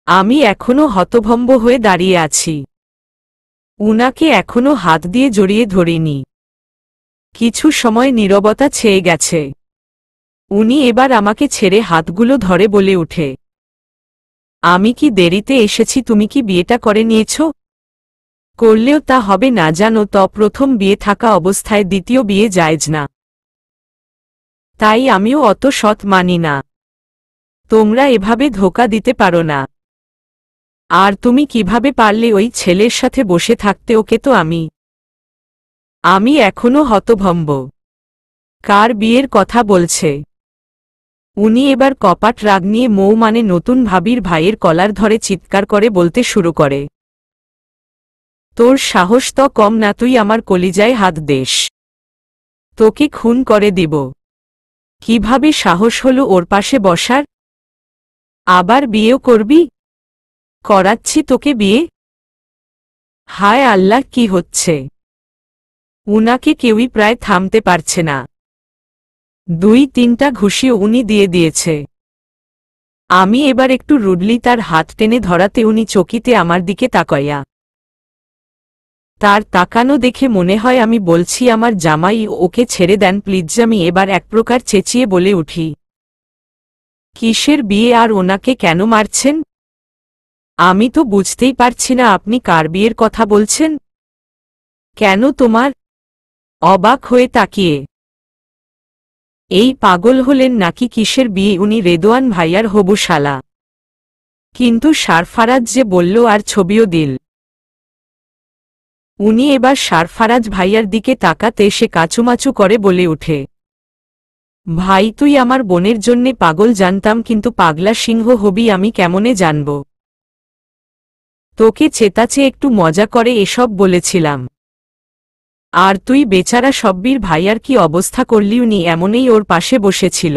আমি এখনো হতভম্ব হয়ে দাঁড়িয়ে আছি। উনাকে এখনো হাত দিয়ে জড়িয়ে ধরিনি। কিছু সময় নীরবতা ছেয়ে গেছে। উনি এবার আমাকে ছেড়ে হাতগুলো ধরে বলে উঠে, আমি কি দেরিতে এসেছি? তুমি কি বিয়েটা করে নিয়েছ? করলেও তা হবে না জানো তো, প্রথম বিয়ে থাকা অবস্থায় দ্বিতীয় বিয়ে জায়েজ না। তাই আমিও অত সৎ মানি না। তোমরা এভাবে ধোঁকা দিতে পারো না। আর তুমি কিভাবে পারলে ওই ছেলের সাথে বসে থাকতে? ওকে তো আমি এখনো হতভম্ব। কার বিয়ের কথা বলছে? উনি এবার কপাট রাগ নিয়ে মানে নতুন ভাবির ভাইয়ের কলার ধরে চিৎকার করে বলতে শুরু করে, তোর সাহস তো কম না, তুই আমার কলিজায় হাত দেস? তোকে খুন করে দিব। কিভাবে সাহস হলো ওর পাশে বসার? আবার বিয়েও করবি? করাচ্ছি তোকে বিয়ে। হায় আল্লাহ, কি হচ্ছে? উনাকে কেউই প্রায় থামতে পারছে না। 2-3টা ঘুষিও উনি দিয়ে দিয়েছে। আমি এবার একটু রুডলি তার হাত টেনে ধরাতে উনি চকিতে আমার দিকে তাকাইয়া। তার তাকানো দেখে মনে হয় আমি বলছি, আমার জামাই, ওকে ছেড়ে দেন প্লিজ। আমি এবার এক প্রকার চেঁচিয়ে বলে উঠি, কিসের বিয়ে আর ওনাকে কেন মারছেন? আমি তো বুঝতেই পারছি না আপনি কার বিয়ের কথা বলছেন। কেন তোমার? অবাক হয়ে তাকিয়ে, এই পাগল হলেন নাকি? কিসের বিয়ে? উনি রেদোয়ান ভাইয়ার হবু শালা। কিন্তু সারফারাজ যে বলল, আর ছবিও দিল। উনি এবার সারফারাজ ভাইয়ার দিকে তাকাতে সে কাচুমাচু করে বলে উঠে, ভাই তুই আমার বোনের জন্যে পাগল, জানতাম, কিন্তু পাগলা সিংহ হবি আমি কেমনে জানব? তোকে চেতাচে একটু মজা করে এসব বলেছিলাম। আর তুই বেচারা সব্বির ভাইয়ার কি অবস্থা করলি? উনি এমনই ওর পাশে বসেছিল।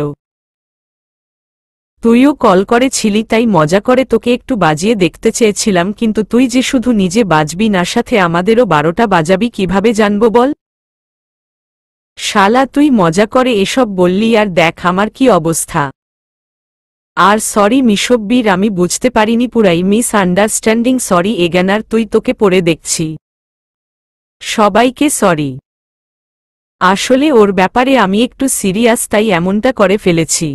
তুইও কল করেছিলি, তাই মজা করে তোকে একটু বাজিয়ে দেখতে চেয়েছিলাম, কিন্তু তুই যে শুধু নিজে বাজবি না, সাথে আমাদেরও 12টা বাজাবি, কিভাবে জানব বল? শালা তুই মজা করে এসব বললি, আর দেখ আমার কি অবস্থা। আর সরি মিশব্বির, আমি বুঝতে পারিনি, পুরাই মিস আন্ডারস্ট্যান্ডিং, সরি এগানার, তোকে পড়ে দেখছি। সবাইকে সরি। আসলে ওর ব্যাপারে আমি একটু সিরিয়াস, তাই এমনটা করে ফেলেছি।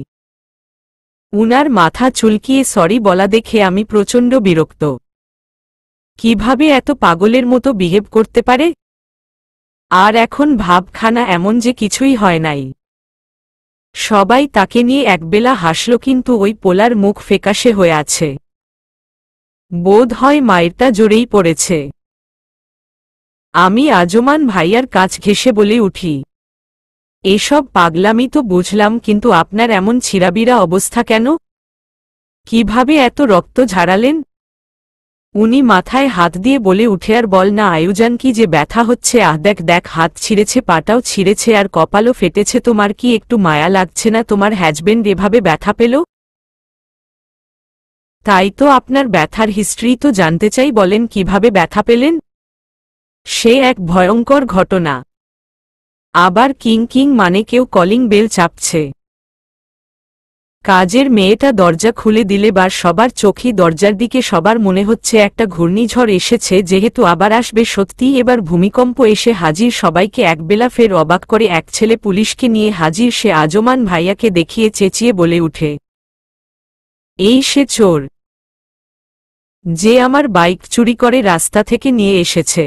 উনার মাথা চুলকিয়ে সরি বলা দেখে আমি প্রচণ্ড বিরক্ত। কিভাবে এত পাগলের মতো বিহেভ করতে পারে? আর এখন ভাবখানা এমন যে কিছুই হয় নাই। সবাই তাকে নিয়ে একবেলা হাসল, কিন্তু ওই পোলার মুখ ফ্যাকাশে হয়ে আছে। বোধ হয় মায়েরটা জোরেই পড়েছে। আমি আজমান ভাইয়ার কাছ ঘেঁষে বলে উঠি, এসব পাগলামি তো বুঝলাম, কিন্তু আপনার এমন ছিঁড়াবিড়া অবস্থা কেন? কিভাবে এত রক্ত ঝাড়ালেন? উনি মাথায় হাত দিয়ে বলে উঠে, আর বল না আয়ুজান, কি যে ব্যথা হচ্ছে। আহ দেখ দেখ, হাত ছিঁড়েছে, পাটাও ছিঁড়েছে, আর কপালও ফেটেছে। তোমার কি একটু মায়া লাগছে না? তোমার হ্যাজবেন্ড এভাবে ব্যথা পেল? তাই তো, আপনার ব্যথার হিস্ট্রি তো জানতে চাই, বলেন কিভাবে ব্যথা পেলেন? সে এক ভয়ঙ্কর ঘটনা। আবার কিং কিং মানে কেউ কলিং বেল চাপছে। কাজের মেয়েটা দরজা খুলে দিলে বার সবার চোখই দরজার দিকে, সবার মনে হচ্ছে একটা ঘূর্ণিঝড় এসেছে, যেহেতু আবার আসবে। সত্যিই এবার ভূমিকম্প এসে হাজির সবাইকে একবেলা। ফের অবাক করে এক ছেলে পুলিশকে নিয়ে হাজির। সে আজমান ভাইয়াকে দেখিয়ে চেঁচিয়ে বলে উঠে, এই সে চোর, যে আমার বাইক চুরি করে রাস্তা থেকে নিয়ে এসেছে।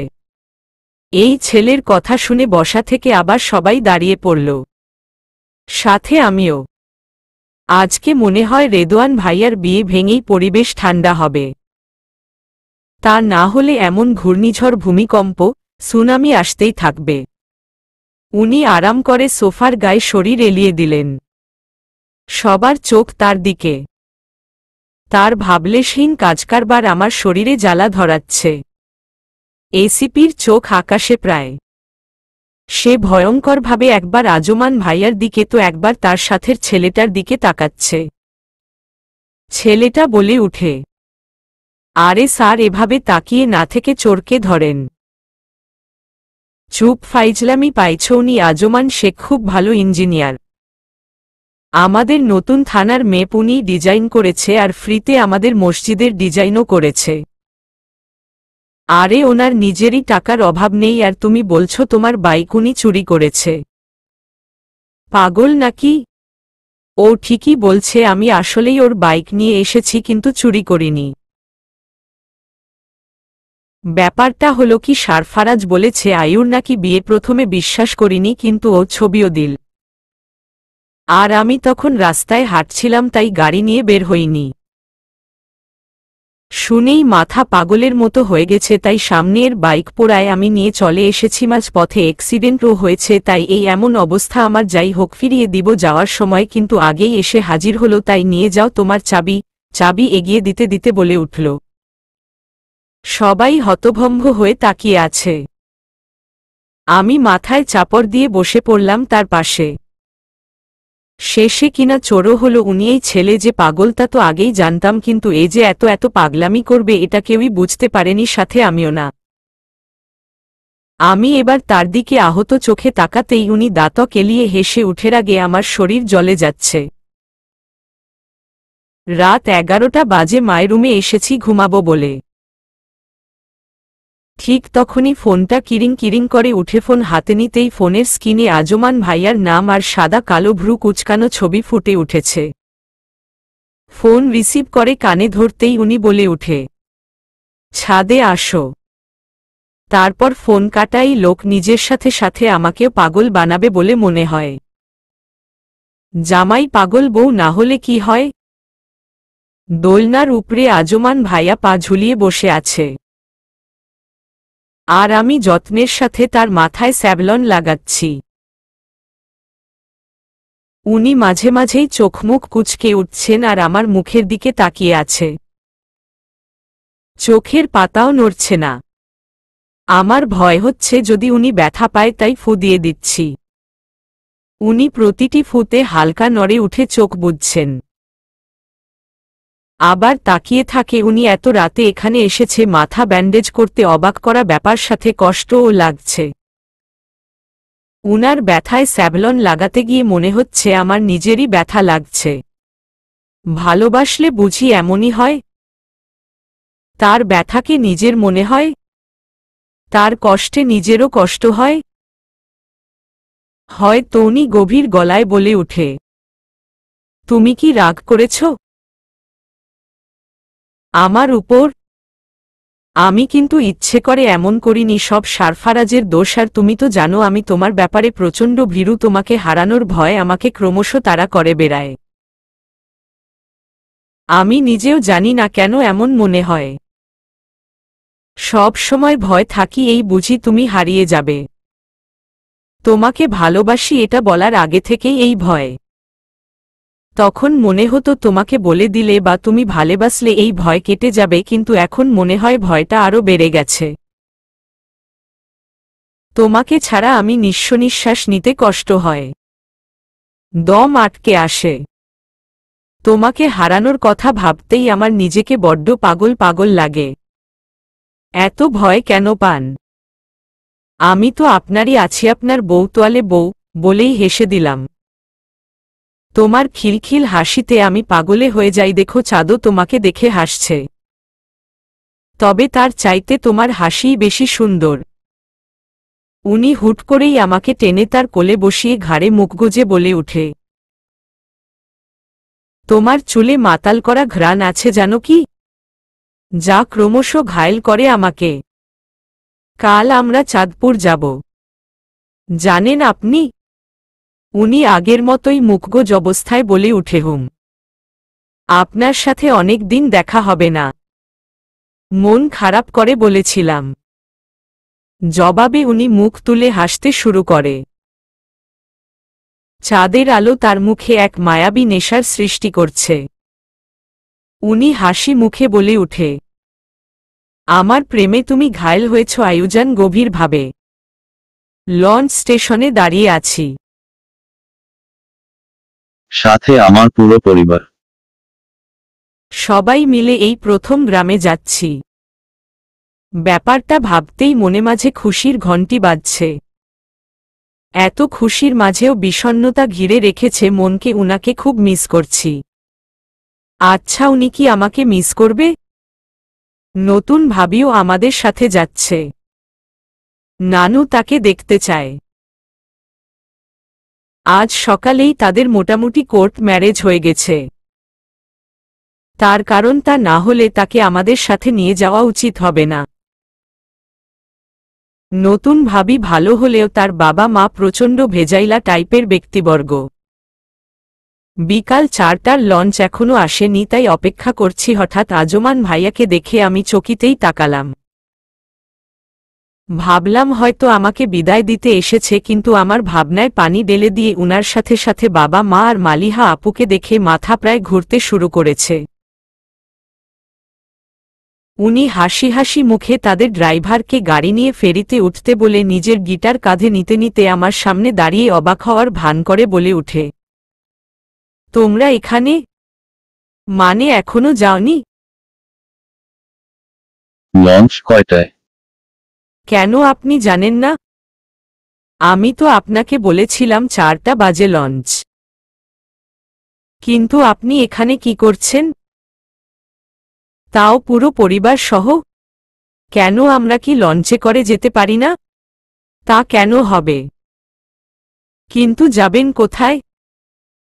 এই ছেলের কথা শুনে বসা থেকে আবার সবাই দাঁড়িয়ে পড়ল, সাথে আমিও। আজকে মনে হয় রেদোয়ান ভাইয়ার বিয়ে ভেঙেই পরিবেশ ঠান্ডা হবে। তা না হলে এমন ঘূর্ণিঝড়, ভূমিকম্প, সুনামি আসতেই থাকবে। উনি আরাম করে সোফার গায়ে শরীর এলিয়ে দিলেন। সবার চোখ তার দিকে। তার ভাবলেশহীন কাজকারবার আমার শরীরে জ্বালা ধরাচ্ছে। এসিপির চোখ আকাশে প্রায়। সে ভয়ঙ্করভাবে একবার আজমান ভাইয়ার দিকে তো একবার তার সাথের ছেলেটার দিকে তাকাচ্ছে। ছেলেটা বলে উঠে, আরে স্যার, এভাবে তাকিয়ে না থেকে চোরকে ধরেন। চুপ, ফাইজলামি পাইছ? উনি আজমান শেখ খুব ভালো ইঞ্জিনিয়ার। আমাদের নতুন থানার মেপ উনি ডিজাইন করেছে আর ফ্রিতে আমাদের মসজিদের ডিজাইনও করেছে। আরে ওনার নিজেরই টাকার অভাব নেই আর তুমি বলছো তোমার বাইক উনি চুরি করেছে? পাগল নাকি? ও ঠিকই বলছে, আমি আসলেই ওর বাইক নিয়ে এসেছি কিন্তু চুরি করিনি। ব্যাপারটা হলো কি, সারফারাজ বলেছে আয়ুর নাকি বিয়ে, প্রথমে বিশ্বাস করিনি কিন্তু ও ছবিও দিল। আর আমি তখন রাস্তায় হাঁটছিলাম তাই গাড়ি নিয়ে বের হইনি। শুনেই মাথা পাগলের মতো হয়ে গেছে, তাই সামনের বাইক পোড়ায় আমি নিয়ে চলে এসেছি। মাঝ পথে অ্যাক্সিডেন্টও হয়েছে তাই এই এমন অবস্থা আমার। যাই হোক ফিরিয়ে দিব যাওয়ার সময়, কিন্তু আগেই এসে হাজির হলো। তাই নিয়ে যাও তোমার চাবি। চাবি এগিয়ে দিতে দিতে বলে উঠল। সবাই হতভম্ব হয়ে তাকিয়ে আছে। আমি মাথায় চাপড় দিয়ে বসে পড়লাম তার পাশে। শেষে কিনা চোরও হলো উনি। এই ছেলে যে পাগল তা তো আগেই জানতাম, কিন্তু এ যে এত এত পাগলামি করবে এটা কেউই বুঝতে পারেনি, সাথে আমিও না। আমি এবার তার দিকে আহত চোখে তাকাতেই উনি দাঁত কেলিয়ে হেসে উঠে। আগে আমার শরীর জ্বলে যাচ্ছে। রাত 11টা বাজে, মায়ের রুমে এসেছি ঘুমাবো বলে। ঠিক তখনই ফোনটা কিরিং কিরিং করে উঠে। ফোন হাতে নিতেই ফোনের স্ক্রিনে আজমান ভাইয়ার নাম আর সাদা কালো ভ্রু কুচকানো ছবি ফুটে উঠেছে। ফোন রিসিভ করে কানে ধরতেই উনি বলে উঠে, ছাদে আসো। তারপর ফোন কাটাই লোক নিজের সাথে সাথে আমাকেও পাগল বানাবে বলে মনে হয়। জামাই পাগল, বউ না হলে কি হয়? দোলনার উপরে আজমান ভাইয়া পা ঝুলিয়ে বসে আছে আর আমি যত্নের সাথে তার মাথায় স্যাভলন লাগাচ্ছি। উনি মাঝে মাঝেই চোখমুখ কুঁচকে উঠছেন আর আমার মুখের দিকে তাকিয়ে আছে। চোখের পাতাও নড়ছে না। আমার ভয় হচ্ছে যদি উনি ব্যথা পায়, তাই ফু দিয়ে দিচ্ছি। উনি প্রতিটি ফুতে হালকা নড়ে উঠে চোখ বুজছেন। আবার তাকিয়ে থাকে। উনি এত রাতে এখানে এসেছে মাথা ব্যান্ডেজ করতে। অবাক করা ব্যাপার, সাথে কষ্টও লাগছে। উনার ব্যথায় স্যাভলন লাগাতে গিয়ে মনে হচ্ছে আমার নিজেরই ব্যথা লাগছে। ভালোবাসলে বুঝি এমনই হয়? তার ব্যথাকে নিজের মনে হয়, তার কষ্টে নিজেরও কষ্ট হয়। হয়তো উনি গভীর গলায় বলে উঠে, তুমি কি রাগ করেছ আমার উপর? আমি কিন্তু ইচ্ছে করে এমন করিনি, সব সারফারাজের দোষ। আর তুমি তো জানো আমি তোমার ব্যাপারে প্রচণ্ড ভীরু। তোমাকে হারানোর ভয় আমাকে ক্রমশ তাড়া করে বেড়ায়। আমি নিজেও জানি না কেন এমন মনে হয়। সব সময় ভয় থাকি এই বুঝি তুমি হারিয়ে যাবে। তোমাকে ভালোবাসি এটা বলার আগে থেকেই এই ভয়। তখন মনে হতো তোমাকে বলে দিলে বা তুমি ভালোবাসলে এই ভয় কেটে যাবে, কিন্তু এখন মনে হয় ভয়টা আরও বেড়ে গেছে। তোমাকে ছাড়া আমি নিঃশ্বাস নিতে কষ্ট হয়, দম আটকে আসে। তোমাকে হারানোর কথা ভাবতেই আমার নিজেকে বড্ড পাগল পাগল লাগে। এত ভয় কেন পান? আমি তো আপনারই আছি, আপনার বউ, তোয়ালে বউ। বলেই হেসে দিলাম। তোমার খিলখিল হাসিতে আমি পাগলে হয়ে যাই। দেখো চাঁদও তোমাকে দেখে হাসছে, তবে তার চাইতে তোমার হাসিই বেশি সুন্দর। উনি হুট করেই আমাকে টেনে তার কোলে বসিয়ে ঘাড়ে মুখ গুজে বলে উঠে, তোমার চুলে মাতাল করা ঘ্রাণ আছে জানো কি, যা ক্রমশ ঘায়েল করে আমাকে। কাল আমরা চাঁদপুর যাব, জানেন আপনি? উনি আগের মতোই মুখগোজ অবস্থায় বলে উঠে, হুম। আপনার সাথে অনেক দিন দেখা হবে না, মন খারাপ করে বলেছিলাম। জবাবে উনি মুখ তুলে হাসতে শুরু করে। চাঁদের আলো তার মুখে এক মায়াবী নেশার সৃষ্টি করছে। উনি হাসি মুখে বলে উঠে, আমার প্রেমে তুমি ঘায়েল হয়েছ আয়ুজান। গভীরভাবে লঞ্চ স্টেশনে দাঁড়িয়ে আছি, সাথে আমার পুরো পরিবার। সবাই মিলে এই প্রথম গ্রামে যাচ্ছি। ব্যাপারটা ভাবতেই মনে মাঝে খুশির ঘণ্টি বাজছে। এত খুশির মাঝেও বিষণ্ণতা ঘিরে রেখেছে মনকে। উনাকে খুব মিস করছি। আচ্ছা, উনি কি আমাকে মিস করবে? নতুন ভাবিও আমাদের সাথে যাচ্ছে। নানু তাকে দেখতে চায়। আজ সকালেই তাদের মোটামুটি কোর্ট ম্যারেজ হয়ে গেছে। তার কারণ তা না হলে তাকে আমাদের সাথে নিয়ে যাওয়া উচিত হবে না। নতুন ভাবি ভালো হলেও তার বাবা মা প্রচণ্ড ভেজাইলা টাইপের ব্যক্তিবর্গ। বিকাল 4টার লঞ্চ এখনো আসেনি, তাই অপেক্ষা করছি। হঠাৎ আজমান ভাইয়াকে দেখে আমি চকিতেই তাকালাম। ভাবলাম হয়তো আমাকে বিদায় দিতে এসেছে, কিন্তু আমার ভাবনায় পানি ঢেলে দিয়ে উনার সাথে সাথে বাবা মা আর মালিহা আপুকে দেখে মাথা প্রায় ঘুরতে শুরু করেছে। উনি হাসি হাসি মুখে তাদের ড্রাইভারকে গাড়ি নিয়ে ফেরিতে উঠতে বলে নিজের গিটার কাঁধে নিতে নিতে আমার সামনে দাঁড়িয়ে অবাক হওয়ার ভান করে বলে উঠে, তোমরা এখানে? মানে এখনো যাওনি? লঞ্চ কয়টায়? কেন আপনি জানেন না? আমি তো আপনাকে বলেছিলাম 4টা বাজে লঞ্চ। কিন্তু আপনি এখানে কি করছেন? তাও পুরো পরিবার সহ? কেন আমরা কি লঞ্চে করে যেতে পারি না? তা কেন হবে? কিন্তু যাবেন কোথায়?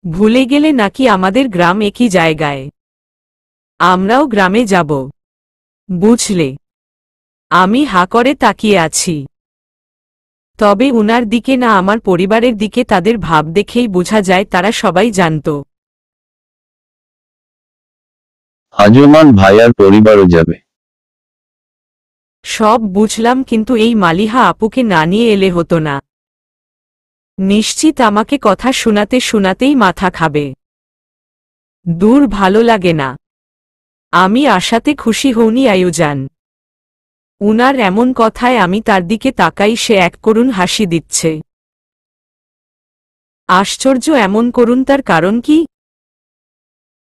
ভুলে গেলে নাকি আমাদের গ্রাম একই জায়গায়? আমরাও গ্রামে যাব, বুঝলে? আমি হা করে তাকিয়ে আছি। তবে উনার দিকে না, আমার পরিবারের দিকে তাদের ভাব দেখেই বোঝা যায় তারা সবাই জানত। আজমান ভাইয়ার পরিবারও যাবে। সব বুঝলাম, কিন্তু এই মালিহা আপুকে না নিয়ে এলে হতো না? নিশ্চিত আমাকে কথা শোনাতে শোনাতেই মাথা খাবে। দূর, ভালো লাগে না। আমি আশাতে খুশি হওনি আয়োজন। উনার এমন কথায় আমি তার দিকে তাকাই, সে এক করুণ হাসি দিচ্ছে। আশ্চর্য, এমন করুণ তার কারণ কি?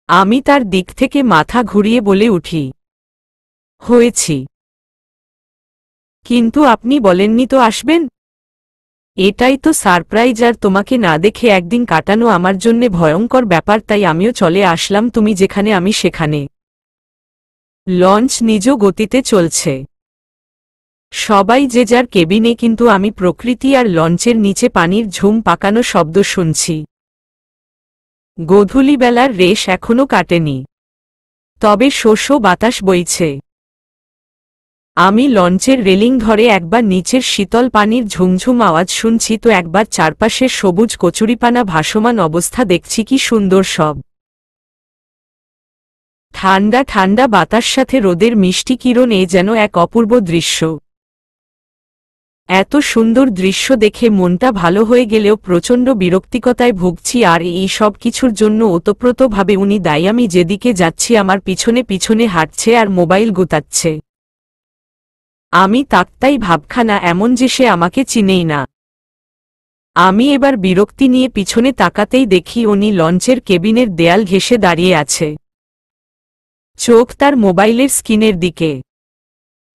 আমি তার দিক থেকে মাথা ঘুরিয়ে বলে উঠি, হয়েছি। কিন্তু আপনি বলেননি তো আসবেন? এটাই তো সারপ্রাইজ, আর তোমাকে না দেখে একদিন কাটানো আমার জন্যে ভয়ঙ্কর ব্যাপার, তাই আমিও চলে আসলাম। তুমি যেখানে আমি সেখানে। লঞ্চ নিজ গতিতে চলছে, সবাই যে যার কেবিনে, কিন্তু আমি প্রকৃতি আর লঞ্চের নিচে পানির ঝুম পাকানো শব্দ শুনছি। গোধূলিবেলার রেশ এখনো কাটেনি, তবে শোষো বাতাস বইছে। আমি লঞ্চের রেলিং ধরে একবার নিচের শীতল পানির ঝুমঝুম আওয়াজ শুনছি, তো একবার চারপাশের সবুজ কচুরিপানা ভাসমান অবস্থা দেখছি। কি সুন্দর সব! ঠান্ডা ঠান্ডা বাতাস, সাথে রোদের মিষ্টি কিরণ, এ যেন এক অপূর্ব দৃশ্য। এত সুন্দর দৃশ্য দেখে মনটা ভালো হয়ে গেলেও প্রচণ্ড বিরক্তিকতায় ভুগছি। আর এই সব কিছুর জন্য ওতপ্রোতভাবে উনি দায়ী। আমি যেদিকে যাচ্ছি আমার পিছনে পিছনে হাঁটছে আর মোবাইল গুতাচ্ছে। আমি তাকতাই ভাবখানা এমন যে সে আমাকে চিনেই না। আমি এবার বিরক্তি নিয়ে পিছনে তাকাতেই দেখি উনি লঞ্চের কেবিনের দেয়াল ঘেঁষে দাঁড়িয়ে আছে, চোখ তার মোবাইলের স্ক্রিনের দিকে।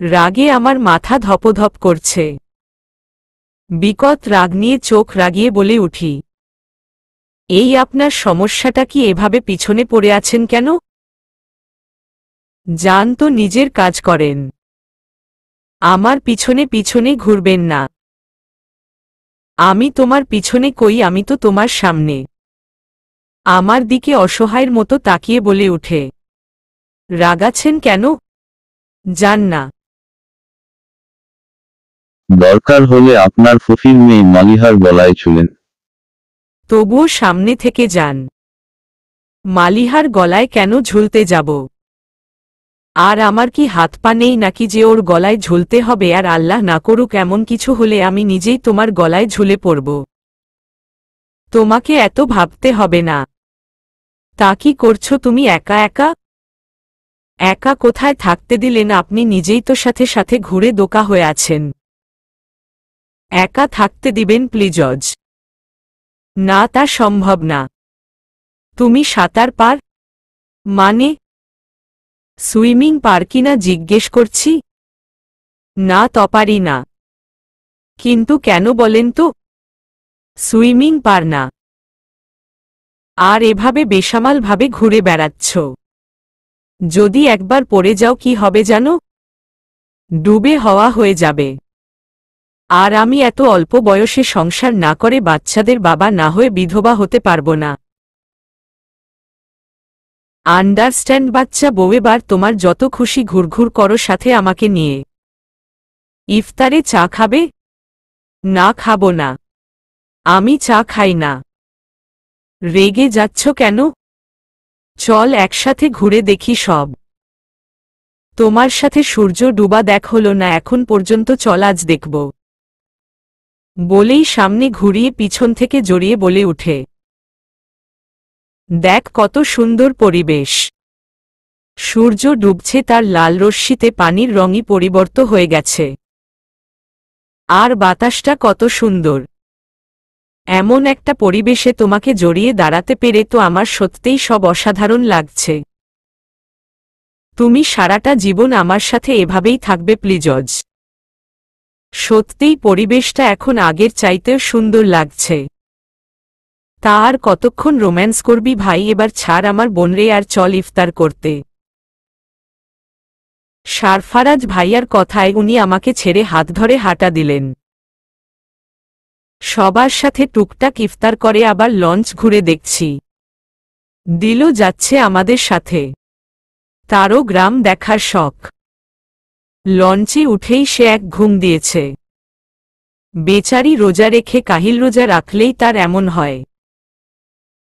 রাগে আমার মাথা ধপধপ করছে। বিকট রাগ নিয়ে চোখ রাগিয়ে বলে উঠি, এই আপনার সমস্যাটা কি? এভাবে পিছনে পড়ে আছেন কেন? যান তো, নিজের কাজ করেন। আমার পিছনে পিছনে ঘুরবেন না। আমি তোমার পিছনে কই? আমি তো তোমার সামনে। আমার দিকে অসহায়ের মতো তাকিয়ে বলে উঠে, রাগাচ্ছেন কেন? যান না। দরকার হলে আপনার ফুফির মেয়ে মালিহার গলায় ঝুলেন। তবুও সামনে থেকে যান। মালিহার গলায় কেন ঝুলতে যাব? আর আমার কি হাত পা নেই নাকি যে ওর গলায় ঝুলতে হবে? আর আল্লাহ না করুক এমন কিছু হলে আমি নিজেই তোমার গলায় ঝুলে পড়ব। তোমাকে এত ভাবতে হবে না। তা কি করছো তুমি একা একা? একা কোথায় থাকতে দিলেন? আপনি নিজেই তো সাথে সাথে ঘুরে দোকা হয়ে আছেন। একা থাকতে দিবেন প্লিজজ? না, তা সম্ভব না। তুমি সাঁতার পার? মানে সুইমিং পার কিনা জিজ্ঞেস করছি। না, তপারি না। কিন্তু কেন বলেন তো? সুইমিং পার না, আর এভাবে বেসামালভাবে ঘুরে বেড়াচ্ছ। যদি একবার পড়ে যাও কি হবে জানো? ডুবে হওয়া হয়ে যাবে। আর আমি এত অল্প বয়সে সংসার না করে বাচ্চাদের বাবা না হয়ে বিধবা হতে পারবো না। আন্ডারস্ট্যান্ড বাচ্চা বউ? এবার তোমার যত খুশি ঘুরঘুর করো সাথে আমাকে নিয়ে। ইফতারে চা খাবে? না, খাবো না। আমি চা খাই না। রেগে যাচ্ছ কেন? চল একসাথে ঘুরে দেখি সব। তোমার সাথে সূর্য ডুবা দেখ হলো না এখন পর্যন্ত, চল আজ দেখব। বলেই সামনে ঘুরিয়ে পিছন থেকে জড়িয়ে বলে উঠে, দেখ কত সুন্দর পরিবেশ। সূর্য ডুবছে, তার লাল রশ্মিতে পানির রঙই পরিবর্তন হয়ে গেছে। আর বাতাসটা কত সুন্দর। এমন একটা পরিবেশে তোমাকে জড়িয়ে দাঁড়াতে পেরে তো আমার সত্যিই সব অসাধারণ লাগছে। তুমি সারাটা জীবন আমার সাথে এভাবেই থাকবে প্লিজজ। সত্যিই পরিবেশটা এখন আগের চাইতেও সুন্দর লাগছে। তা আর কতক্ষণ রোম্যান্স করবি ভাই, এবার ছাড় আমার বোনরে আর চল ইফতার করতে। সারফারাজ ভাইয়ার কথায় উনি আমাকে ছেড়ে হাত ধরে হাঁটা দিলেন। সবার সাথে টুকটাক ইফতার করে আবার লঞ্চ ঘুরে দেখছি। দিলও যাচ্ছে আমাদের সাথে, তারও গ্রাম দেখার শখ। লঞ্চে উঠেই সে এক ঘুম দিয়েছে। বেচারি রোজা রেখে কাহিল, রোজা রাখলেই তার এমন হয়,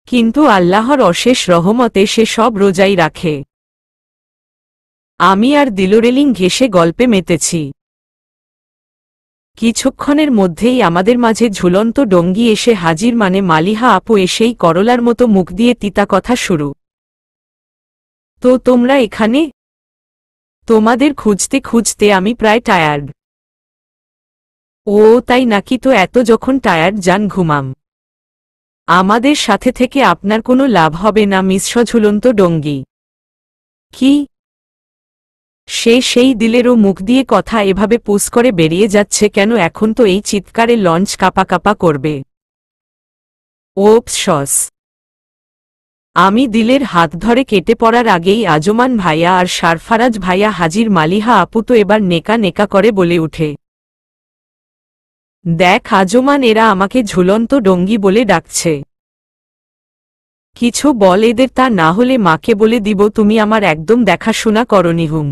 কিন্তু আল্লাহর অশেষ রহমতে সে সব রোজাই রাখে। আমি আর দিলরেলিং ঘেঁষে গল্পে মেতেছি। কিছুক্ষণের মধ্যেই আমাদের মাঝে ঝুলন্ত ডঙ্গি এসে হাজির, মানে মালিহা আপু এসেই করলার মতো মুখ দিয়ে তিতা কথা শুরু। তো তোমরা এখানে? তোমাদের খুঁজতে খুঁজতে আমি প্রায় টায়ার্ড। ও তাই নাকি? তো এত যখন টায়ার্ড যান ঘুমাম। আমাদের সাথে থেকে আপনার কোনো লাভ হবে না মিশ্র ঝুলন্ত ডঙ্গি। কি? সেই দিলেরও মুখ দিয়ে কথা এভাবে পুস করে বেরিয়ে যাচ্ছে কেন? এখন তো এই চিৎকারে লঞ্চ কাপা কাপা করবে। ওপস। আমি দিলের হাত ধরে কেটে পড়ার আগেই আজমান ভাইয়া আর সারফারাজ ভাইয়া হাজির। মালিহা আপু তো এবার নেকা নেকা করে বলে উঠে, দেখ আজমান, এরা আমাকে ঝুলন্ত ডঙ্গি বলে ডাকছে। কিছু বল এদের, তা না হলে মাকে বলে দিব তুমি আমার একদম দেখাশোনা করনি। হুম,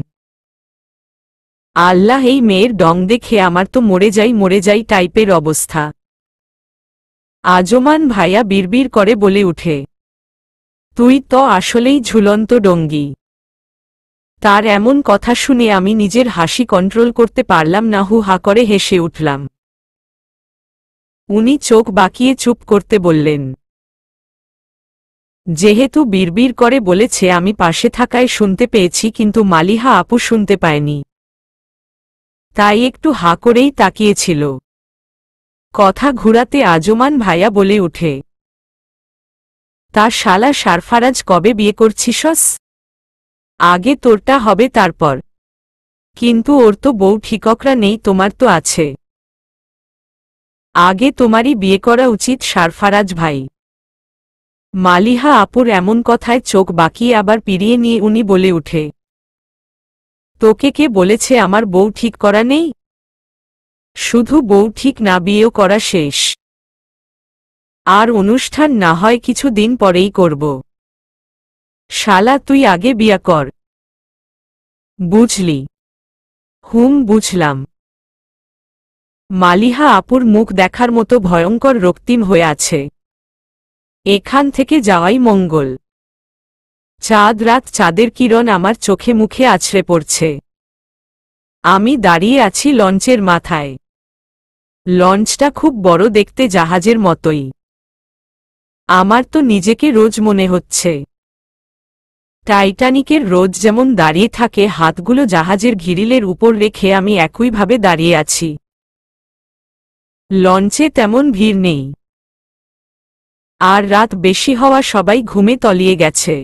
আল্লাহ, এই মেয়ের ডং দেখে আমার তো মরে যাই টাইপের অবস্থা। আজমান ভাইয়া বিড়বিড় করে বলে উঠে, তুই তো আসলেই ঝুলন্ত ডঙ্গি। তার এমন কথা শুনে আমি নিজের হাসি কন্ট্রোল করতে পারলাম না, হু হা করে হেসে উঠলাম। উনি চোখ বাঁকিয়ে চুপ করতে বললেন। যেহেতু বিড়বিড় করে বলেছে আমি পাশে থাকায় শুনতে পেয়েছি, কিন্তু মালিহা আপু শুনতে পায়নি, তাই একটু হা করেই তাকিয়েছিল। কথা ঘুরাতে আজমান ভাইয়া বলে উঠে, তা শালা সারফারাজ, কবে বিয়ে করছিস? আগে তোরটা হবে তারপর। কিন্তু ওর তো বউ ঠিককরা নেই, তোমার তো আছে। আগে তোমারই বিয়ে করা উচিত সারফারাজ ভাই। মালিহা আপুর এমন কথায় চোখ বাঁকিয়ে আবার পিরিয়ে নিয়ে উনি বলে উঠে, তোকে কে বলেছে আমার বউ ঠিক করা নেই? শুধু বউ ঠিক না, বিয়েও করা শেষ। আর অনুষ্ঠান না হয় কিছু দিন পরেই করব। শালা তুই আগে বিয়া কর। বুঝলি? হুম, বুঝলাম। মালিহা আপুর মুখ দেখার মতো ভয়ঙ্কর রক্তিম হয়ে আছে। এখান থেকে যাওয়াই মঙ্গল। চাঁদ রাত, চাঁদের কিরণ আমার চোখে মুখে আছড়ে পড়ছে। আমি দাঁড়িয়ে আছি লঞ্চের মাথায়। লঞ্চটা খুব বড়, দেখতে জাহাজের মতোই। আমার তো নিজেকে রোজ মনে হচ্ছে টাইটানিকের রোজ যেমন দাঁড়িয়ে থাকে, হাতগুলো জাহাজের ঘিরিলের উপর রেখে আমি একইভাবে দাঁড়িয়ে আছি। লঞ্চে তেমন ভিড় নেই, আর রাত বেশি হওয়া সবাই ঘুমে তলিয়ে গেছে।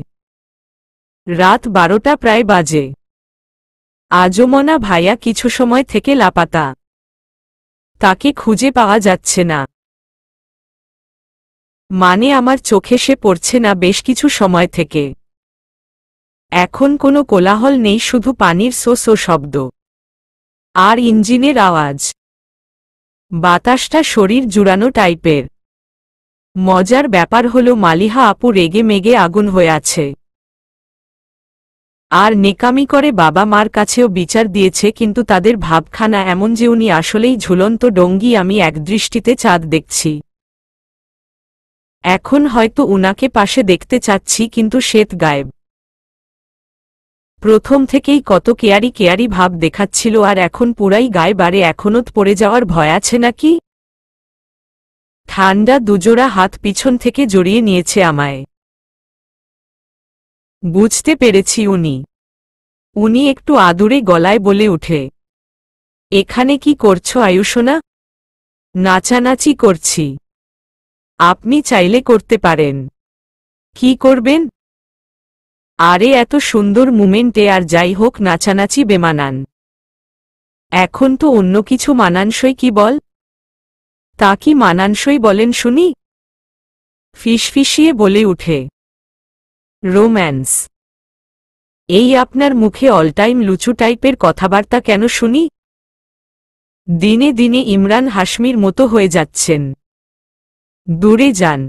রাত 12টা প্রায় বাজে। আজমনা ভাইয়া কিছু সময় থেকে লাপাতা, তাকে খুঁজে পাওয়া যাচ্ছে না। মানে আমার চোখে সে পড়ছে না বেশ কিছু সময় থেকে। এখন কোনো কোলাহল নেই, শুধু পানির সোস ও শব্দ আর ইঞ্জিনের আওয়াজ। বাতাসটা শরীর জুড়ানো টাইপের। মজার ব্যাপার হলো মালিহা আপু রেগে মেগে আগুন হয়ে আছে আর নেকামি করে বাবা মার কাছেও বিচার দিয়েছে, কিন্তু তাদের ভাবখানা এমন যে উনি আসলেই ঝুলন্ত ডঙ্গি, আমি একদৃষ্টিতে চাঁদ দেখছি। এখন হয়তো উনাকে পাশে দেখতে চাচ্ছি, কিন্তু শ্বেত গায়েব। প্রথম থেকেই কত কেয়ারি কেয়ারি ভাব দেখাচ্ছিল, আর এখন পুরাই গায়ে বাড়ে। এখনো পড়ে যাওয়ার ভয় আছে নাকি? ঠান্ডা দুজোড়া হাত পিছন থেকে জড়িয়ে নিয়েছে আমায়। বুঝতে পেরেছি উনি একটু আদুরে গলায় বলে উঠে, এখানে কি করছো আয়ুষোনা? নাচানাচি করছি। আপনি চাইলে করতে পারেন। কি করবেন? আরে এত সুন্দর মুমেন্টে আর যাই হোক নাচানাচি বেমানান। এখন তো অন্য কিছু মানানসই, কি বল? তা কি মানানসই বলেন শুনি? ফিসফিসিয়ে বলে উঠে, রোম্যান্স। এই আপনার মুখে অলটাইম লুচু টাইপের কথাবার্তা কেন শুনি? দিনে দিনে ইমরান হাশমির মতো হয়ে যাচ্ছেন। দূরে যান।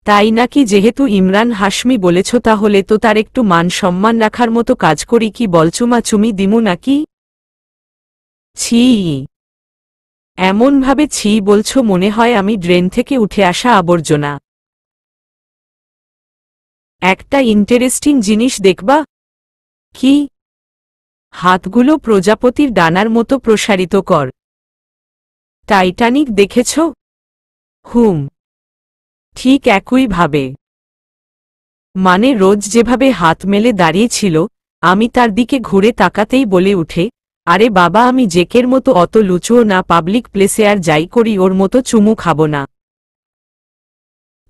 তাই নাকি? যেহেতু ইমরান হাশমি বলেছ, তাহলে তো তার একটু মান সম্মান রাখার মতো কাজ করি। কি বলচুমাচুমি দিমু নাকি? ছি। এমনভাবে ছি বলছো মনে হয় আমি ড্রেন থেকে উঠে আসা আবর্জনা। একটা ইন্টারেস্টিং জিনিস দেখবা? কি? হাতগুলো প্রজাপতির ডানার মতো প্রসারিত কর। টাইটানিক দেখেছ? হুম, ঠিক একইভাবে। মানে রোজ যেভাবে হাত মেলে দাঁড়িয়েছিল, আমি তার দিকে ঘুরে তাকাতেই বলে উঠে, আরে বাবা, আমি জেকের মতো অত লুচুও না, পাবলিক প্লেসে আর যাই করি ওর মতো চুমু খাবো না।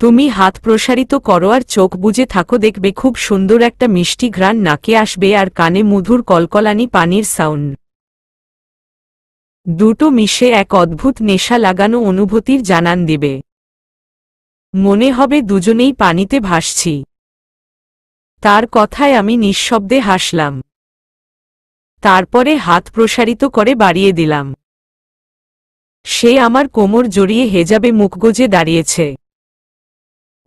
তুমি হাত প্রসারিত করো আর চোখ বুজে থাকো, দেখবে খুব সুন্দর একটা মিষ্টি ঘ্রাণ নাকে আসবে আর কানে মধুর কলকলানি পানির সাউন্ড। দুটো মিশে এক অদ্ভুত নেশা লাগানো অনুভূতির জানান দিবে। মনে হবে দুজনেই পানিতে ভাসছি। তার কথায় আমি নিঃশব্দে হাসলাম। তারপরে হাত প্রসারিত করে বাড়িয়ে দিলাম। সে আমার কোমর জড়িয়ে হেজাবে মুখ গুজে দাঁড়িয়েছে।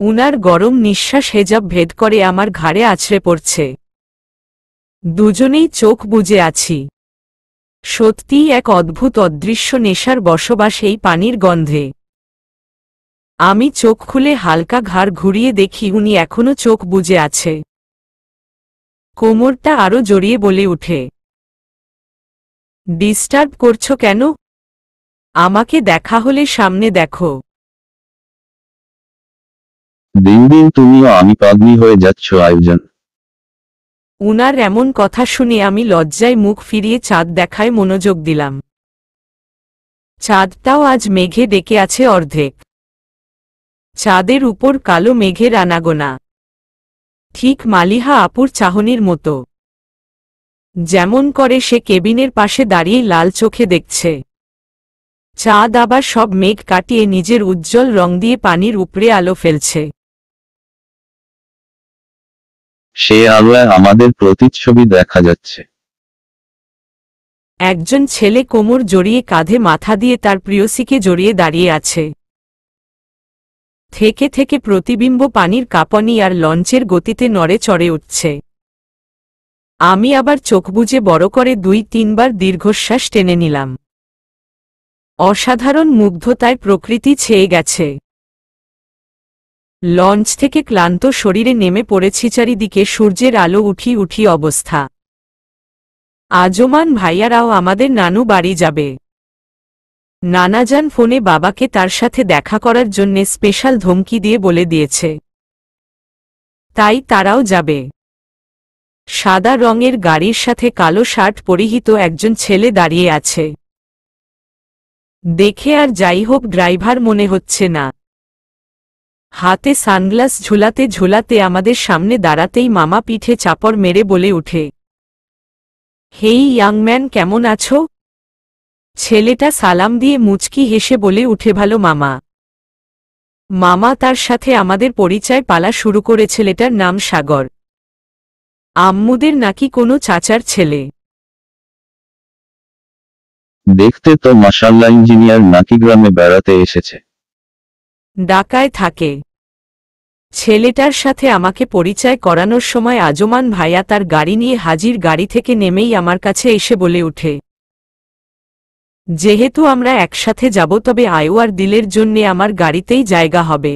উনার গরম নিঃশ্বাস হেজাব ভেদ করে আমার ঘাড়ে আছড়ে পড়ছে। দুজনেই চোখ বুজে আছি। সত্যিই এক অদ্ভুত অদৃশ্য নেশার বসবাস এই পানির গন্ধে। আমি চোখ খুলে হালকা ঘাড় ঘুরিয়ে দেখি উনি এখনো চোখ বুজে আছে। কোমরটা আরো জড়িয়ে বলে উঠে, ডিস্টার্ব করছো কেন? আমাকে দেখা হলে সামনে দেখো। দিন দিন তুমিও আমি পাগলি হয়ে যাচ্ছ আয়োজন। উনার এমন কথা শুনে আমি লজ্জায় মুখ ফিরিয়ে চাঁদ দেখায় মনোযোগ দিলাম। চাঁদটাও আজ মেঘে ডেকে আছে অর্ধেক। চাঁদের উপর কালো মেঘের আনাগোনা। ঠিক মালিহা আপুর চাহনির মতো। যেমন করে সে কেবিনের পাশে দাঁড়িয়ে লাল চোখে দেখছে। চাঁদ আবার সব মেঘ কাটিয়ে নিজের উজ্জ্বল রং দিয়ে পানির উপরে আলো ফেলছে। সে আলোয় আমাদের প্রতিচ্ছবি দেখা যাচ্ছে। একজন ছেলে কোমর জড়িয়ে কাঁধে মাথা দিয়ে তার প্রিয়সীকে জড়িয়ে দাঁড়িয়ে আছে। থেকে থেকে প্রতিবিম্ব পানির কাঁপানি আর লঞ্চের গতিতে নড়ে চড়ে উঠছে। আমি আবার চোখ বুজে বড় করে ২-৩ বার দীর্ঘশ্বাস টেনে নিলাম। অসাধারণ মুগ্ধতায় প্রকৃতি ছেয়ে গেছে। লঞ্চ থেকে ক্লান্ত শরীরে নেমে পড়েছি, চারিদিকে সূর্যের আলো উঠি উঠি অবস্থা। আজমান ভাইয়ারাও আমাদের নানু বাড়ি যাবে। নানাজান ফোনে বাবাকে তার সাথে দেখা করার জন্যে স্পেশাল ধমকি দিয়ে বলে দিয়েছে। তাই তারাও যাবে। সাদা রঙের গাড়ির সাথে কালো শার্ট পরিহিত একজন ছেলে দাঁড়িয়ে আছে। দেখে আর যাই হোক ড্রাইভার মনে হচ্ছে না। হাতে সানগ্লাস ঝুলাতে ঝুলাতে আমাদের সামনে দাঁড়াতেই মামা পিঠে চাপড় মেরে বলে উঠে, হেই ইয়াংম্যান, কেমন আছো? ছেলেটা সালাম দিয়ে মুচকি হেসে বলে উঠে, ভালো মামা। মামা তার সাথে আমাদের পরিচয় পালা শুরু করে। ছেলেটার নাম সাগর। আম্মুদের নাকি কোনো চাচার ছেলে। দেখতে তো মাশাআল্লাহ, ইঞ্জিনিয়ার নাকি গ্রামে বেড়াতে এসেছে? ঢাকায় থাকে। ছেলেটার সাথে আমাকে পরিচয় করানোর সময় আজমান ভাইয়া তার গাড়ি নিয়ে হাজির। গাড়ি থেকে নেমেই আমার কাছে এসে বলে উঠে, যেহেতু আমরা একসাথে যাব তবে আয়ু আর দিলের জন্যে আমার গাড়িতেই জায়গা হবে।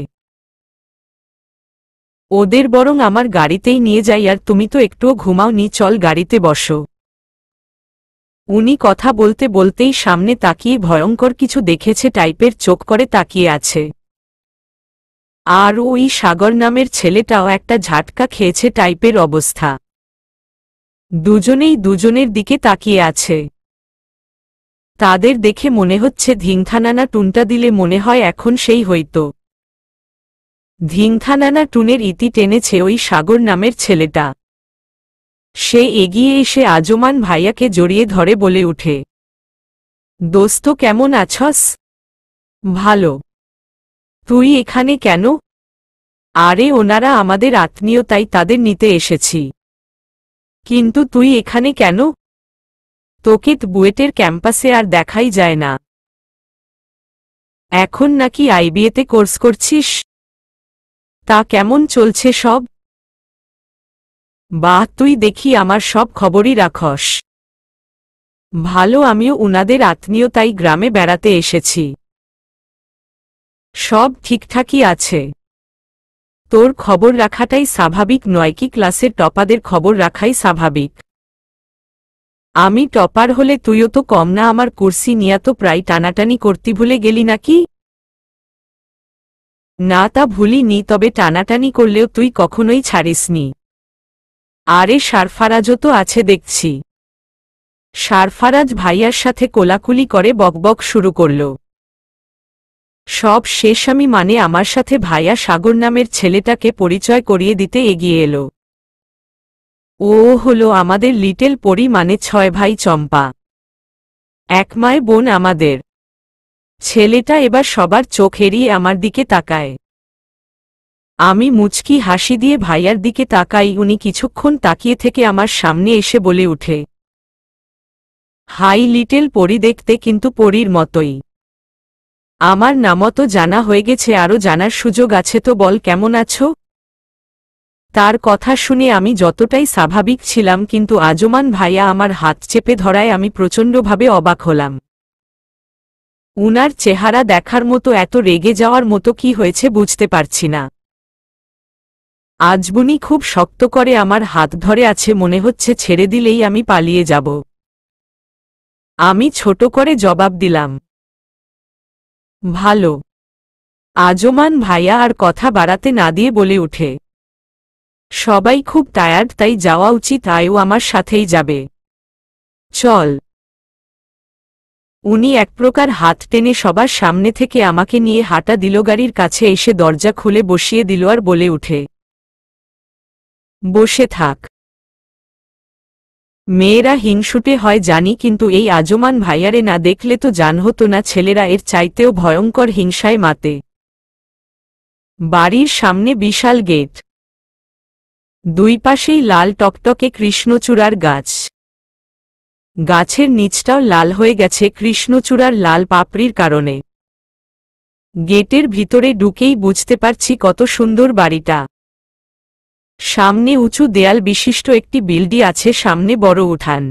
ওদের বরং আমার গাড়িতেই নিয়ে যাই, আর তুমি তো একটুও ঘুমাওনি, চল গাড়িতে বসো। উনি কথা বলতে বলতেই সামনে তাকিয়ে ভয়ঙ্কর কিছু দেখেছে টাইপের চোখ করে তাকিয়ে আছে। আর ওই সাগর নামের ছেলেটাও একটা ঝাটকা খেয়েছে টাইপের অবস্থা। দুজনেই দুজনের দিকে তাকিয়ে আছে। তাদের দেখে মনে হচ্ছে ধিংথানানা টুনটা দিলে মনে হয় এখন সেই হইতো। ধিংথানানা টুনের ইতি টেনেছে ওই সাগর নামের ছেলেটা। সে এগিয়ে এসে আজমান ভাইয়াকে জড়িয়ে ধরে বলে উঠে, দোস্ত কেমন আছস? ভালো। তুই এখানে কেন? আরে ওনারা আমাদের আত্মীয়, তাই তাদের নিতে এসেছি। কিন্তু তুই এখানে কেন? তোকে বুয়েটের ক্যাম্পাসে আর দেখাই যায় না। এখন নাকি আইবিএতে কোর্স করছিস? তা কেমন চলছে সব? বাহ, তুই দেখি আমার সব খবরই রাখস। ভালো, আমিও উনাদের আত্মীয়, তাই গ্রামে বেড়াতে এসেছি। সব ঠিকঠাকই আছে। তোর খবর রাখাটাই স্বাভাবিক নয় কি? ক্লাসের টপারদের খবর রাখাই স্বাভাবিক। আমি টপার হলে তুইও তো কম না। আমার কুর্সি নিয়া তো প্রায় টানাটানি করতে ভুলে গেলি নাকি? না, তা ভুলিনি, তবে টানাটানি করলেও তুই কখনোই ছাড়িসনি। আরে সারফারাজও তো আছে দেখছি। সারফারাজ ভাইয়ার সাথে কোলাকুলি করে বকবক শুরু করল। সব শেষ আমি আমার সাথে ভাইয়া সাগর নামের ছেলেটাকে পরিচয় করিয়ে দিতে এগিয়ে এলো। ও হলো আমাদের লিটল পরি, 6 ভাই চম্পা। এক মায় বোন আমাদের। ছেলেটা এবার সবার চোখ এড়িয়ে আমার দিকে তাকায়। আমি মুচকি হাসি দিয়ে ভাইয়ার দিকে তাকাই। উনি কিছুক্ষণ তাকিয়ে থেকে আমার সামনে এসে বলে উঠে, হাই লিটল পরি, দেখতে কিন্তু পরীর মতোই। আমার নামও তো জানা হয়ে গেছে, আরও জানার সুযোগ আছে, তো বল কেমন আছো? তার কথা শুনে আমি যতটাই স্বাভাবিক ছিলাম, কিন্তু আজমান ভাইয়া আমার হাত চেপে ধরায় আমি প্রচণ্ডভাবে অবাক হলাম। উনার চেহারা দেখার মতো, এত রেগে যাওয়ার মতো কি হয়েছে বুঝতে পারছি না। আজবুনি খুব শক্ত করে আমার হাত ধরে আছে, মনে হচ্ছে ছেড়ে দিলেই আমি পালিয়ে যাব। আমি ছোট করে জবাব দিলাম, ভালো। আজমান ভাইয়া আর কথা বাড়াতে না দিয়ে বলে উঠে, সবাই খুব টায়ার্ড, তাই যাওয়া উচিত, আয়ু আমার সাথেই যাবে। চল। উনি এক প্রকার হাত টেনে সবার সামনে থেকে আমাকে নিয়ে হাঁটা দিল গাড়ির কাছে, এসে দরজা খুলে বসিয়ে দিল আর বলে উঠে, বসে থাক। মেয়েরা হিংসুটে হয় জানি, কিন্তু এই আজমান ভাইয়ারে না দেখলে তো জান হতো না। ছেলেরা এর চাইতেও ভয়ঙ্কর হিংসায় মাতে। বাড়ির সামনে বিশাল গেট, দুই পাশেই লাল টকটকে কৃষ্ণচূড়ার গাছ। গাছের নিচটাও লাল হয়ে গেছে কৃষ্ণচূড়ার লাল পাপড়ির কারণে। গেটের ভিতরে ঢুকেই বুঝতে পারছি কত সুন্দর বাড়িটা। সামনে উঁচু দেয়াল বিশিষ্ট একটি বিল্ডিং আছে, সামনে বড় উঠান।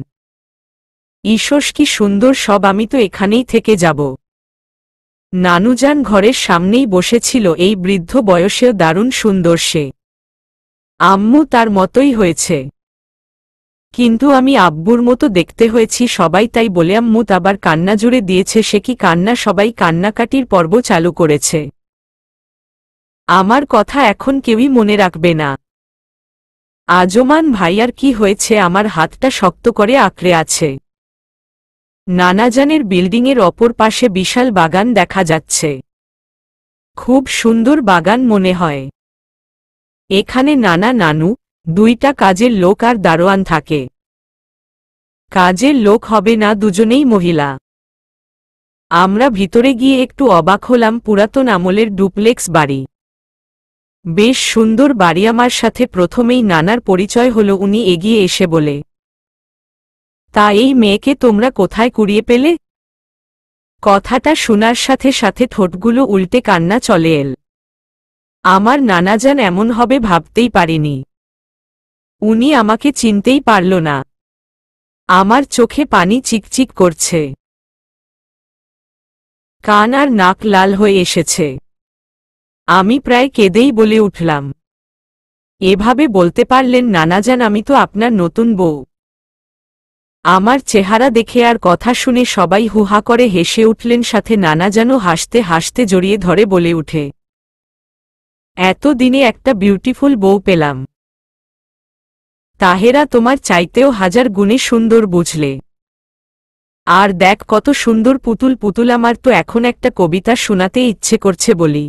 ঈষস কি সুন্দর সব, আমি তো এখানেই থেকে যাব। নানুজান ঘরের সামনেই বসেছিল, এই বৃদ্ধ বয়সেও দারুণ সুন্দর সে। আম্মু তার মতোই হয়েছে, কিন্তু আমি আব্বুর মতো দেখতে হয়েছি। সবাই তাই বলে আম্মু আবার কান্না জুড়ে দিয়েছে। সে কি কান্না? সবাই কান্নাকাটির পর্ব চালু করেছে। আমার কথা এখন কেউই মনে রাখবে না। আজমান ভাইয়ার কি হয়েছে? আমার হাতটা শক্ত করে আঁকড়ে আছে। নানাজানের বিল্ডিংয়ের অপর পাশে বিশাল বাগান দেখা যাচ্ছে। খুব সুন্দর বাগান মনে হয়। এখানে নানা নানু, 2টা কাজের লোক আর দারোয়ান থাকে। কাজের লোক হবে না, দুজনেই মহিলা। আমরা ভিতরে গিয়ে একটু অবাক হলাম, পুরাতন আমলের ডুপ্লেক্স বাড়ি। বেশ সুন্দর বাড়ি। আমার সাথে প্রথমেই নানার পরিচয় হলো। উনি এগিয়ে এসে বলে, তা এই মেয়েকে তোমরা কোথায় কুড়িয়ে পেলে? কথাটা শোনার সাথে সাথে ঠোঁটগুলো উল্টে কান্না চলে এল। আমার নানাজান এমন হবে ভাবতেই পারিনি। উনি আমাকে চিনতেই পারল না। আমার চোখে পানি চিকচিক করছে, কান আর নাক লাল হয়ে এসেছে। আমি প্রায় কেঁদেই বলে উঠলাম, এভাবে বলতে পারলেন নানাজান, আমি তো আপনার নতুন বউ। আমার চেহারা দেখে আর কথা শুনে সবাই হুহা করে হেসে উঠলেন, সাথে নানাজানও হাসতে হাসতে জড়িয়ে ধরে বলে উঠে, এত দিনে একটা বিউটিফুল বউ পেলাম। তাহেরা তোমার চাইতেও হাজার গুণে সুন্দর, বুঝলে? আর দেখ কত সুন্দর পুতুল পুতুল। আমার তো এখন একটা কবিতা শোনাতে ইচ্ছে করছে বলি।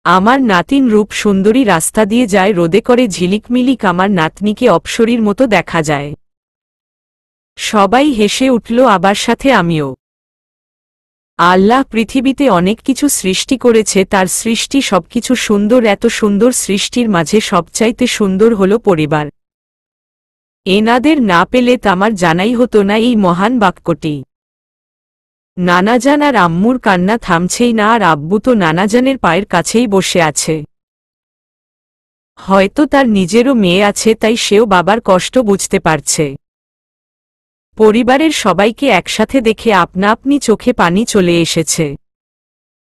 আমার নাতিন রূপ সুন্দরী রাস্তা দিয়ে যায়, রোদে করে ঝিলিকমিলিক, আমার নাতনিকে অপ্সরীর মতো দেখা যায়। সবাই হেসে উঠল, আবার সাথে আমিও। আল্লাহ পৃথিবীতে অনেক কিছু সৃষ্টি করেছে, তার সৃষ্টি সবকিছু সুন্দর। এত সুন্দর সৃষ্টির মাঝে সবচাইতে সুন্দর হল পরিবার। এনাদের না পেলে আমার জানাই হতো না এই মহান বাক্যটি। নানাজান আর আম্মুর কান্না থামছেই না, আর আব্বু তো নানাজানের পায়ের কাছেই বসে আছে। হয়তো তার নিজেরও মেয়ে আছে, তাই সেও বাবার কষ্ট বুঝতে পারছে। পরিবারের সবাইকে একসাথে দেখে আপনা আপনি চোখে পানি চলে এসেছে।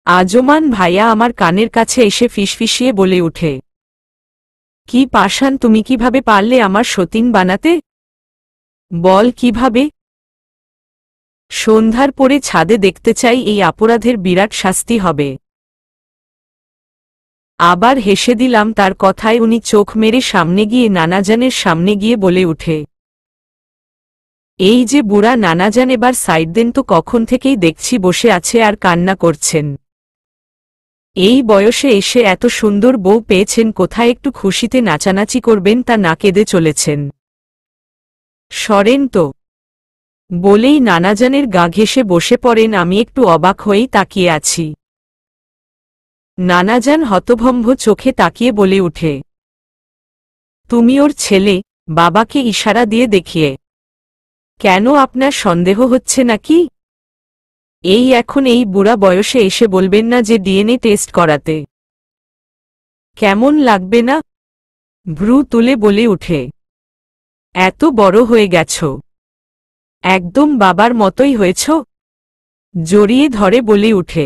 আজমান ভাইয়া আমার কানের কাছে এসে ফিসফিসিয়ে বলে উঠে, কি পাষাণ, তুমি কিভাবে পারলে আমার সতীন বানাতে? বল কিভাবে? সন্ধ্যার পরে ছাদে দেখতে চাই, এই অপরাধের বিরাট শাস্তি হবে। আবার হেসে দিলাম তার কথায়। উনি চোখ মেরে সামনে গিয়ে নানাজানের সামনে গিয়ে বলে উঠে, এই যে বুড়া নানাজান, এবার সাইড দেন তো, কখন থেকেই দেখছি বসে আছে আর কান্না করছেন। এই বয়সে এসে এত সুন্দর বউ পেয়েছেন, কোথায় একটু খুশিতে নাচানাচি করবেন, তা না কেঁদে চলেছেন। সরেন তো, বলেই নানাজানের গা ঘেঁষে বসে পড়েন। আমি একটু অবাক হয়েই তাকিয়ে আছি। নানাজান হতভম্ব চোখে তাকিয়ে বলে উঠে, তুমি ওর ছেলে? বাবাকে ইশারা দিয়ে দেখিয়ে। কেন, আপনার সন্দেহ হচ্ছে নাকি? এই এখন এই বুড়া বয়সে এসে বলবেন না যে ডিএনএ টেস্ট করাতে? কেমন লাগবে না? ভ্রু তুলে বলে উঠে, এত বড় হয়ে গেছ, একদম বাবার মতোই হয়েছ। জড়িয়ে ধরে বলে উঠে,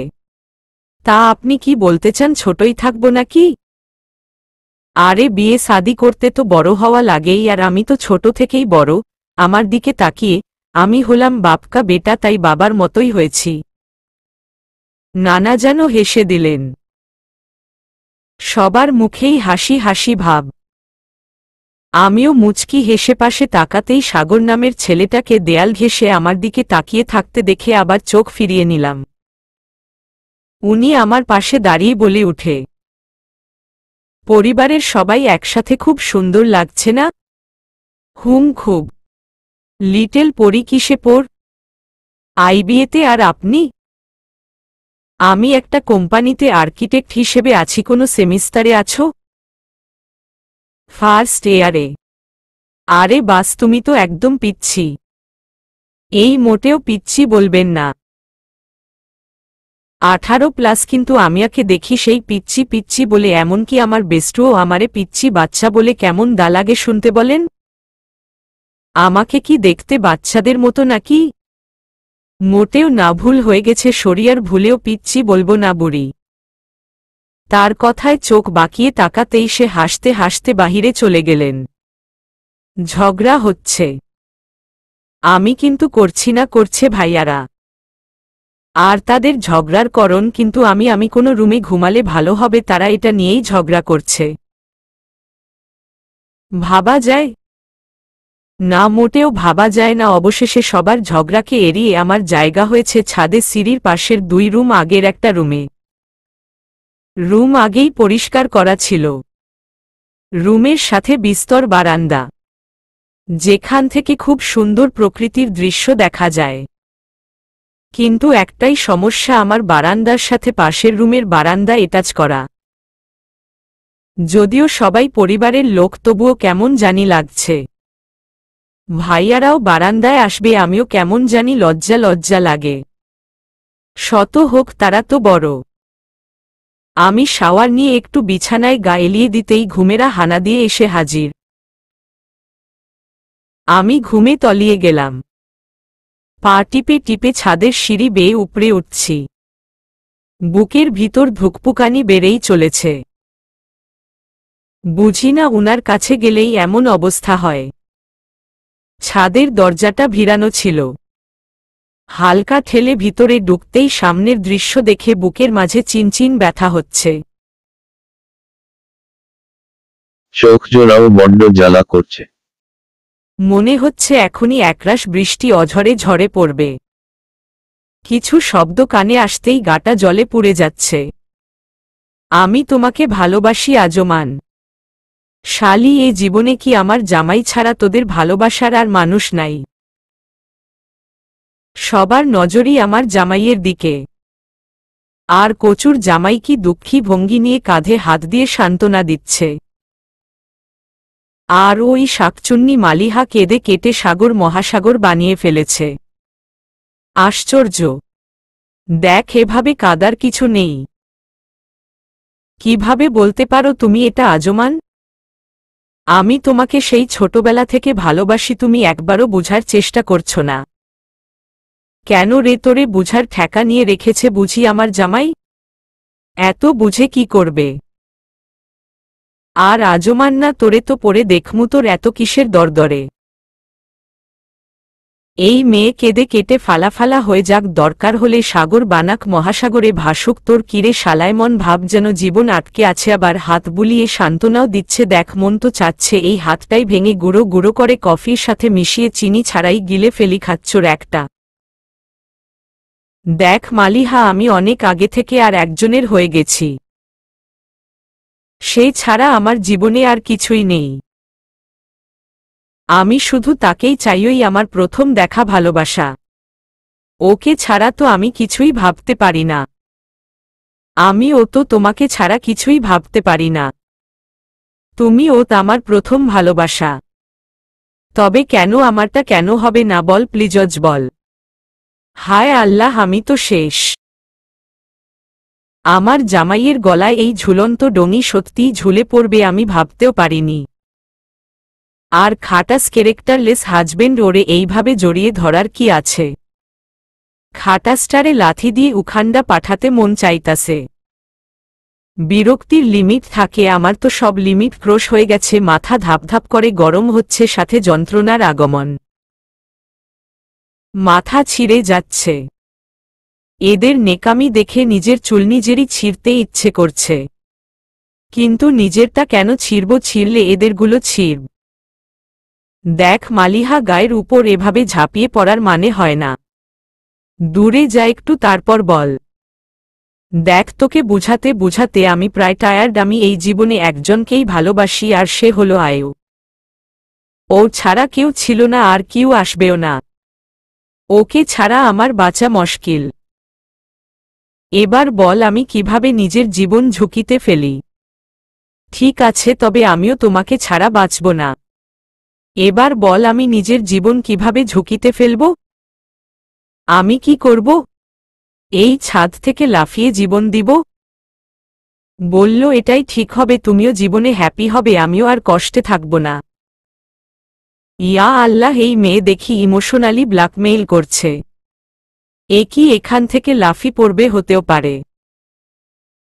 তা আপনি কি বলতে চান ছোটই থাকব নাকি? আরে বিয়ে শাদি করতে তো বড় হওয়া লাগেই, আর আমি তো ছোট থেকেই বড়। আমার দিকে তাকিয়ে, আমি হলাম বাপকা বেটা, তাই বাবার মতোই হয়েছি। নানাজানও হেসে দিলেন। সবার মুখেই হাসি হাসি ভাব। আমিও মুচকি হেসে পাশে তাকাতেই সাগর নামের ছেলেটাকে দেয়াল ঘেঁষে আমার দিকে তাকিয়ে থাকতে দেখে আবার চোখ ফিরিয়ে নিলাম। উনি আমার পাশে দাঁড়িয়ে বলে উঠে, পরিবারের সবাই একসাথে খুব সুন্দর লাগছে না? খুব। লিটল পরি কিসে পড়? আইবিএতে। আর আপনি? আমি একটা কোম্পানিতে আর্কিটেক্ট হিসেবে আছি। কোনো সেমিস্টারে আছো? ফার্স্ট ইয়ারে। আরে বাস, তুমি তো একদম পিচ্ছি। এই মোটেও পিচ্ছি বলবেন না। 18+, কিন্তু আমিয়াকে দেখি সেই পিচ্ছি পিচ্ছি বলে, এমনকি আমার বেস্টুও আমারে পিচ্ছি বাচ্চা বলে। কেমন দা লাগে শুনতে বলেন? আমাকে কি দেখতে বাচ্চাদের মতো নাকি? মোটেও না, ভুল হয়ে গেছে, শরিয়ার ভুলেও পিচ্ছি বলবো না বুড়ি। তার কথায় চোখ বাঁকিয়ে তাকাতেই সে হাসতে হাসতে বাহিরে চলে গেলেন। ঝগড়া হচ্ছে? আমি কিন্তু করছি না, করছে ভাইয়ারা। আর তাদের ঝগড়ার করণ কিন্তু আমি কোনো রুমে ঘুমালে ভালো হবে, তারা এটা নিয়েই ঝগড়া করছে। ভাবা যায় না, মোটেও ভাবা যায় না। অবশেষে সবার ঝগড়াকে এড়িয়ে আমার জায়গা হয়েছে ছাদে, সিঁড়ির পাশের 2 রুম আগের একটা রুমে। রুম আগেই পরিষ্কার করা ছিল। রুমের সাথে বিস্তর বারান্দা, যেখান থেকে খুব সুন্দর প্রকৃতির দৃশ্য দেখা যায়। কিন্তু একটাই সমস্যা, আমার বারান্দার সাথে পাশের রুমের বারান্দা অ্যাটাচ করা। যদিও সবাই পরিবারের লোক, তবুও কেমন জানি লাগছে। ভাইয়ারাও বারান্দায় আসবে, আমিও কেমন জানি লজ্জা লজ্জা লাগে। শত হোক তারা তো বড়। আমি শাওয়ার নিয়ে একটু বিছানায় গা এলিয়ে দিতেই ঘুমেরা হানা দিয়ে এসে হাজির। আমি ঘুমে তলিয়ে গেলাম। পা টিপে টিপে ছাদের সিঁড়ি বেয়ে উপরে উঠছি। বুকের ভিতর ধুকপুকানি বেড়েই চলেছে। বুঝি না উনার কাছে গেলেই এমন অবস্থা হয়। ছাদের দরজাটা ভিড়ানো ছিল। হালকা ঠেলে ভিতরে ঢুকতেই সামনের দৃশ্য দেখে বুকের মাঝে চিনচিন ব্যথা হচ্ছে। চোখ জোড়াও বড্ড জ্বালা করছে। মনে হচ্ছে এখনই একরাশ বৃষ্টি অঝরে ঝরে পড়বে। কিছু শব্দ কানে আসতেই গাটা জলে পুড়ে যাচ্ছে। আমি তোমাকে ভালোবাসি আজমান। শালি, এ জীবনে কি আমার জামাই ছাড়া তোদের ভালোবাসার আর মানুষ নাই? সবার নজরই আমার জামাইয়ের দিকে। আর কচুর জামাই কি দুঃখী ভঙ্গি নিয়ে কাঁধে হাত দিয়ে সান্ত্বনা দিচ্ছে। আর ওই শাকচুন্নি মালিহা কেঁদে কেটে সাগর মহাসাগর বানিয়ে ফেলেছে। আশ্চর্য! দেখ, এভাবে কাদার কিছু নেই। কিভাবে বলতে পারো তুমি এটা আজমান? আমি তোমাকে সেই ছোটবেলা থেকে ভালোবাসি, তুমি একবারও বুঝার চেষ্টা করছো না। কেন রে, তোরে বুঝার ঠেকা নিয়ে রেখেছে বুঝি আমার জামাই? এত বুঝে কি করবে? আর আজমান না, তোরে তো পড়ে দেখমু, তোর এত কিসের দরদরে? এই মেয়ে কেঁদে কেটে ফালাফালা হয়ে যাক, দরকার হলে সাগর বানাক, মহাসাগরে ভাসুক, তোর কিরে শালায়। মন ভাব যেন জীবন আটকে আছে, আবার হাত বুলিয়ে সান্ত্বনাও দিচ্ছে। দেখ, মন তো চাচ্ছে এই হাতটাই ভেঙে গুঁড়ো গুঁড়ো করে কফির সাথে মিশিয়ে চিনি ছাড়াই গিলে ফেলি, খাচ্চোর একটা। দেখ মালিহা, আমি অনেক আগে থেকে আর একজনের হয়ে গেছি। সেই ছাড়া আমার জীবনে আর কিছুই নেই। আমি শুধু তাকেই চাইই, আমার প্রথম দেখা ভালোবাসা। ওকে ছাড়া তো আমি কিছুই ভাবতে পারি না। আমিও তো তোমাকে ছাড়া কিছুই ভাবতে পারি না। তুমি ও আমার প্রথম ভালোবাসা। তবে কেন আমারটা কেন হবে না বল, প্লিজজ বল। হায় আল্লাহ, আমি তো শেষ। আমার জামাইয়ের গলায় এই ঝুলন্ত ডঙি সত্যিই ঝুলে পড়বে, আমি ভাবতেও পারিনি। আর খাটাস ক্যারেক্টারলেস হাজবেন্ড, ওরে এইভাবে জড়িয়ে ধরার কি আছে? খাটাসটারে লাথি দিয়ে উখান্ডা পাঠাতে মন চাইতাছে। বিরক্তির লিমিট থাকে, আমার তো সব লিমিট ক্রস হয়ে গেছে। মাথা ধাপধাপ করে গরম হচ্ছে, সাথে যন্ত্রণার আগমন। মাথা ছিঁড়ে যাচ্ছে। এদের নেকামি দেখে নিজের চুল নিজেরই ছিঁড়তে ইচ্ছে করছে। কিন্তু নিজেরটা কেন ছিঁড়ব? ছিঁড়লে এদেরগুলো ছিঁড়ব। দেখ মালিহা, গায়ের উপর এভাবে ঝাঁপিয়ে পড়ার মানে হয় না। দূরে যা একটু, তারপর বল। দেখ, তোকে বুঝাতে বুঝাতে আমি প্রায় টায়ার্ড। আমি এই জীবনে একজনকেই ভালোবাসি, আর সে হলো আয়ু। ও ছাড়া কেউ ছিল না, আর কেউ আসবেও না। ওকে ছাড়া আমার বাঁচা মুশকিল। এবার বল, আমি কিভাবে নিজের জীবন ঝুঁকিতে ফেলি? ঠিক আছে, তবে আমিও তোমাকে ছাড়া বাঁচব না। এবার বল, আমি নিজের জীবন কিভাবে ঝুঁকিতে ফেলব? আমি কি করব? এই ছাদ থেকে লাফিয়ে জীবন দিব? বলল এটাই ঠিক হবে, তুমিও জীবনে হ্যাপি হবে, আমিও আর কষ্টে থাকব না। ইয়া আল্লাহ, এই মেয়ে দেখি ইমোশনালি ব্ল্যাকমেইল করছে। এ কি এখান থেকে লাফি পড়বে? হতেও পারে।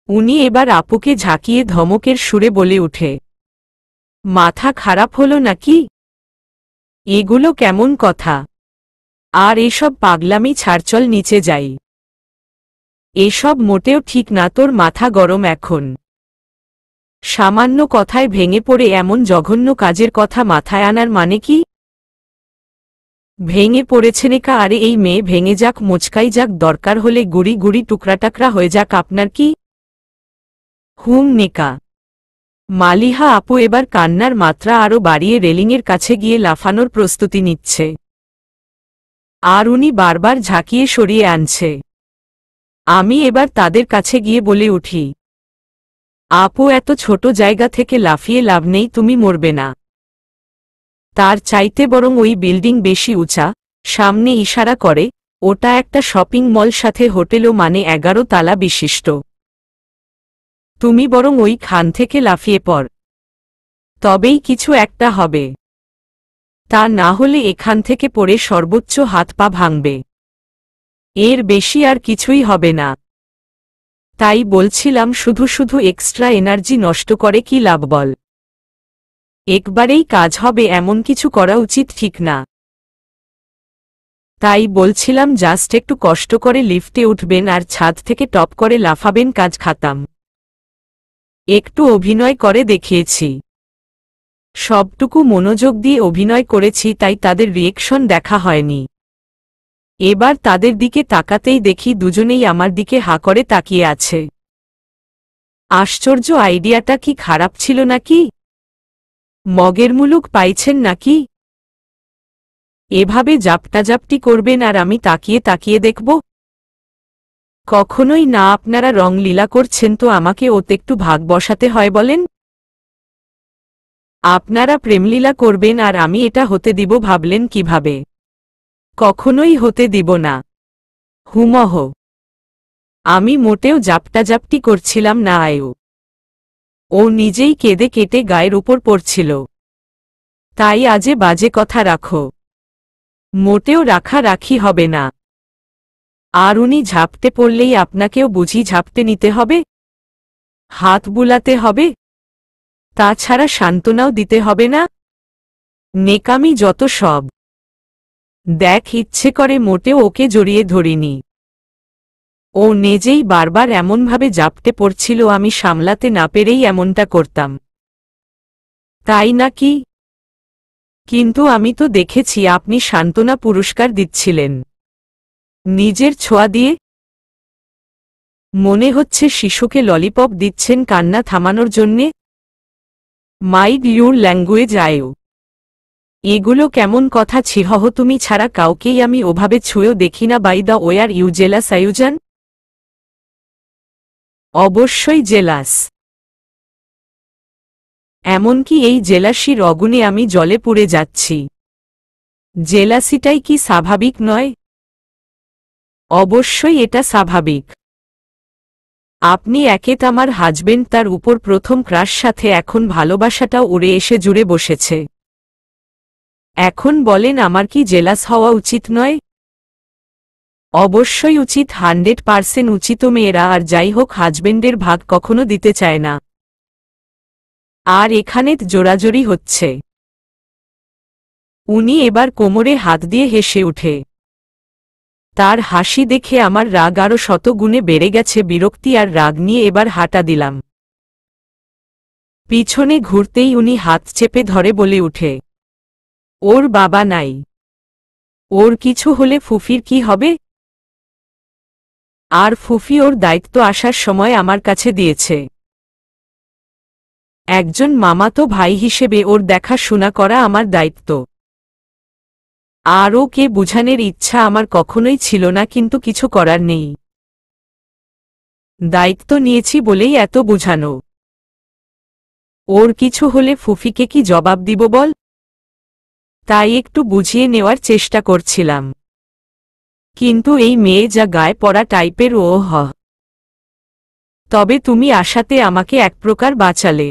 উনি এবার আপুকে ঝাঁকিয়ে ধমকের সুরে বলে উঠে, মাথা খারাপ হলো নাকি? এগুলো কেমন কথা? আর এসব পাগলামি ছাড়, চল নিচে যাই। এসব মোটেও ঠিক না, তোর মাথা গরম এখন। সামান্য কথায় ভেঙে পড়ে এমন জঘন্য কাজের কথা মাথায় আনার মানে কি? ভেঙে পড়েছে নেকা? আরে এই মেয়ে ভেঙে যাক, মোচকাই যাক, দরকার হলে গুড়ি গুড়ি টুকরা হয়ে যাক, আপনার কি? নেকা। মালিহা আপু এবার কান্নার মাত্রা আরও বাড়িয়ে রেলিংয়ের কাছে গিয়ে লাফানোর প্রস্তুতি নিচ্ছে। আর উনি বারবার ঝাঁকিয়ে সরিয়ে আনছে। আমি এবার তাদের কাছে গিয়ে বলে উঠি, আপু, এত ছোট জায়গা থেকে লাফিয়ে লাভ নেই, তুমি মরবে না। তার চাইতে বরং ওই বিল্ডিং বেশি উঁচা। সামনে ইশারা করে, ওটা একটা শপিং মল সাথে হোটেলও, মানে 11 তালা বিশিষ্ট। তুমি বরং ওই খান থেকে লাফিয়ে পড়, তবেই কিছু একটা হবে। তা না হলে এখান থেকে পড়ে সর্বোচ্চ হাত পা ভাঙবে, এর বেশি আর কিছুই হবে না। তাই বলছিলাম, শুধু শুধু এক্সট্রা এনার্জি নষ্ট করে কি লাভ বল? একবারেই কাজ হবে এমন কিছু করা উচিত ঠিক না। তাই বলছিলাম, জাস্ট একটু কষ্ট করে লিফটে উঠবেন আর ছাদ থেকে টপ করে লাফাবেন, কাজ খাতাম। একটু অভিনয় করে দেখিয়েছি, সবটুকু মনোযোগ দিয়ে অভিনয় করেছি, তাই তাদের রিয়েকশন দেখা হয়নি। এবার তাদের দিকে তাকাতেই দেখি দুজনেই আমার দিকে হা করে তাকিয়ে আছে। আশ্চর্য, আইডিয়াটা কি খারাপ ছিল নাকি? মগের মুলুক পাইছেন নাকি? এভাবে জাপটাজাপটি করবেন আর আমি তাকিয়ে তাকিয়ে দেখব? কখনোই না। আপনারা রংলীলা করছেন তো আমাকে ওতে একটু ভাগ বসাতে হয় বলেন? আপনারা প্রেমলীলা করবেন আর আমি এটা হতে দিব ভাবলেন কিভাবে? কখনোই হতে দিব না। হুমহ। আমি মোটেও জাপটাজাপটি করছিলাম না আয়ু। ও নিজেই কেঁদে কেটে গায়ের উপর পড়ছিল। তাই আজে বাজে কথা রাখো। মোটেও রাখি হবে না। আর উনি ঝাপটে পড়লেই আপনাকেও বুঝি ঝাপটে নিতে হবে, হাত বুলাতে হবে, তাছাড়া সান্ত্বনাও দিতে হবে না? নেকামি যত সব। দেখ, ইচ্ছে করে মোটেও ওকে জড়িয়ে ধরিনি। ও নিজেই বারবার এমনভাবে জাপটে পড়ছিল, আমি সামলাতে না পেরেই এমনটা করতাম। তাই নাকি? কিন্তু আমি তো দেখেছি আপনি সান্ত্বনা পুরস্কার দিচ্ছিলেন নিজের ছোঁয়া দিয়ে। মনে হচ্ছে শিশুকে ললিপপ দিচ্ছেন কান্না থামানোর জন্যে। মাইড ইউর ল্যাঙ্গুয়েজ আয়ু। এগুলো কেমন কথা ছিহহ, তুমি ছাড়া কাউকেই আমি ওভাবে ছুঁয়েও দেখি না। By the way, you jealous আয়ুজান? অবশ্যই জেলাস। এমনকি এই জেলাসির অগুনে আমি জলে পুড়ে যাচ্ছি। জেলাসিটাই কি স্বাভাবিক নয়? অবশ্যই এটা স্বাভাবিক। আপনি একেত আমার হাজবেন্ড, তার উপর প্রথম ক্রাশ, সাথে এখন ভালোবাসাটাও উড়ে এসে জুড়ে বসেছে। এখন বলেন, আমার কি জেলাস হওয়া উচিত নয়? অবশ্যই উচিত, 100% উচিত। মেয়েরা আর যাই হোক হাজবেন্ডের ভাগ কখনো দিতে চায় না। আর এখানে জোরাজোরি হচ্ছে। উনি এবার কোমরে হাত দিয়ে হেসে উঠে। তার হাসি দেখে আমার রাগ আরও শতগুণে বেড়ে গেছে। বিরক্তি আর রাগ নিয়ে এবার হাঁটা দিলাম। পিছনে ঘুরতেই উনি হাত চেপে ধরে বলে উঠে, ওর বাবা নাই, ওর কিছু হলে ফুফির কি হবে? আর ফুফি ওর দায়িত্ব আসার সময় আমার কাছে দিয়েছে। একজন মামাতো ভাই হিসেবে ওর দেখাশোনা করা আমার দায়িত্ব। আর ওকে বুঝানোর ইচ্ছা আমার কখনোই ছিল না, কিন্তু কিছু করার নেই। দায়িত্ব নিয়েছি বলেই এত বুঝানো। ওর কিছু হলে ফুফিকে কি জবাব দিব বল? তাই একটু বুঝিয়ে নেওয়ার চেষ্টা করছিলাম। কিন্তু এই মেয়ে যা গায়ে পড়া টাইপের, ও হ। তবে তুমি আসাতে আমাকে এক প্রকার বাঁচালে।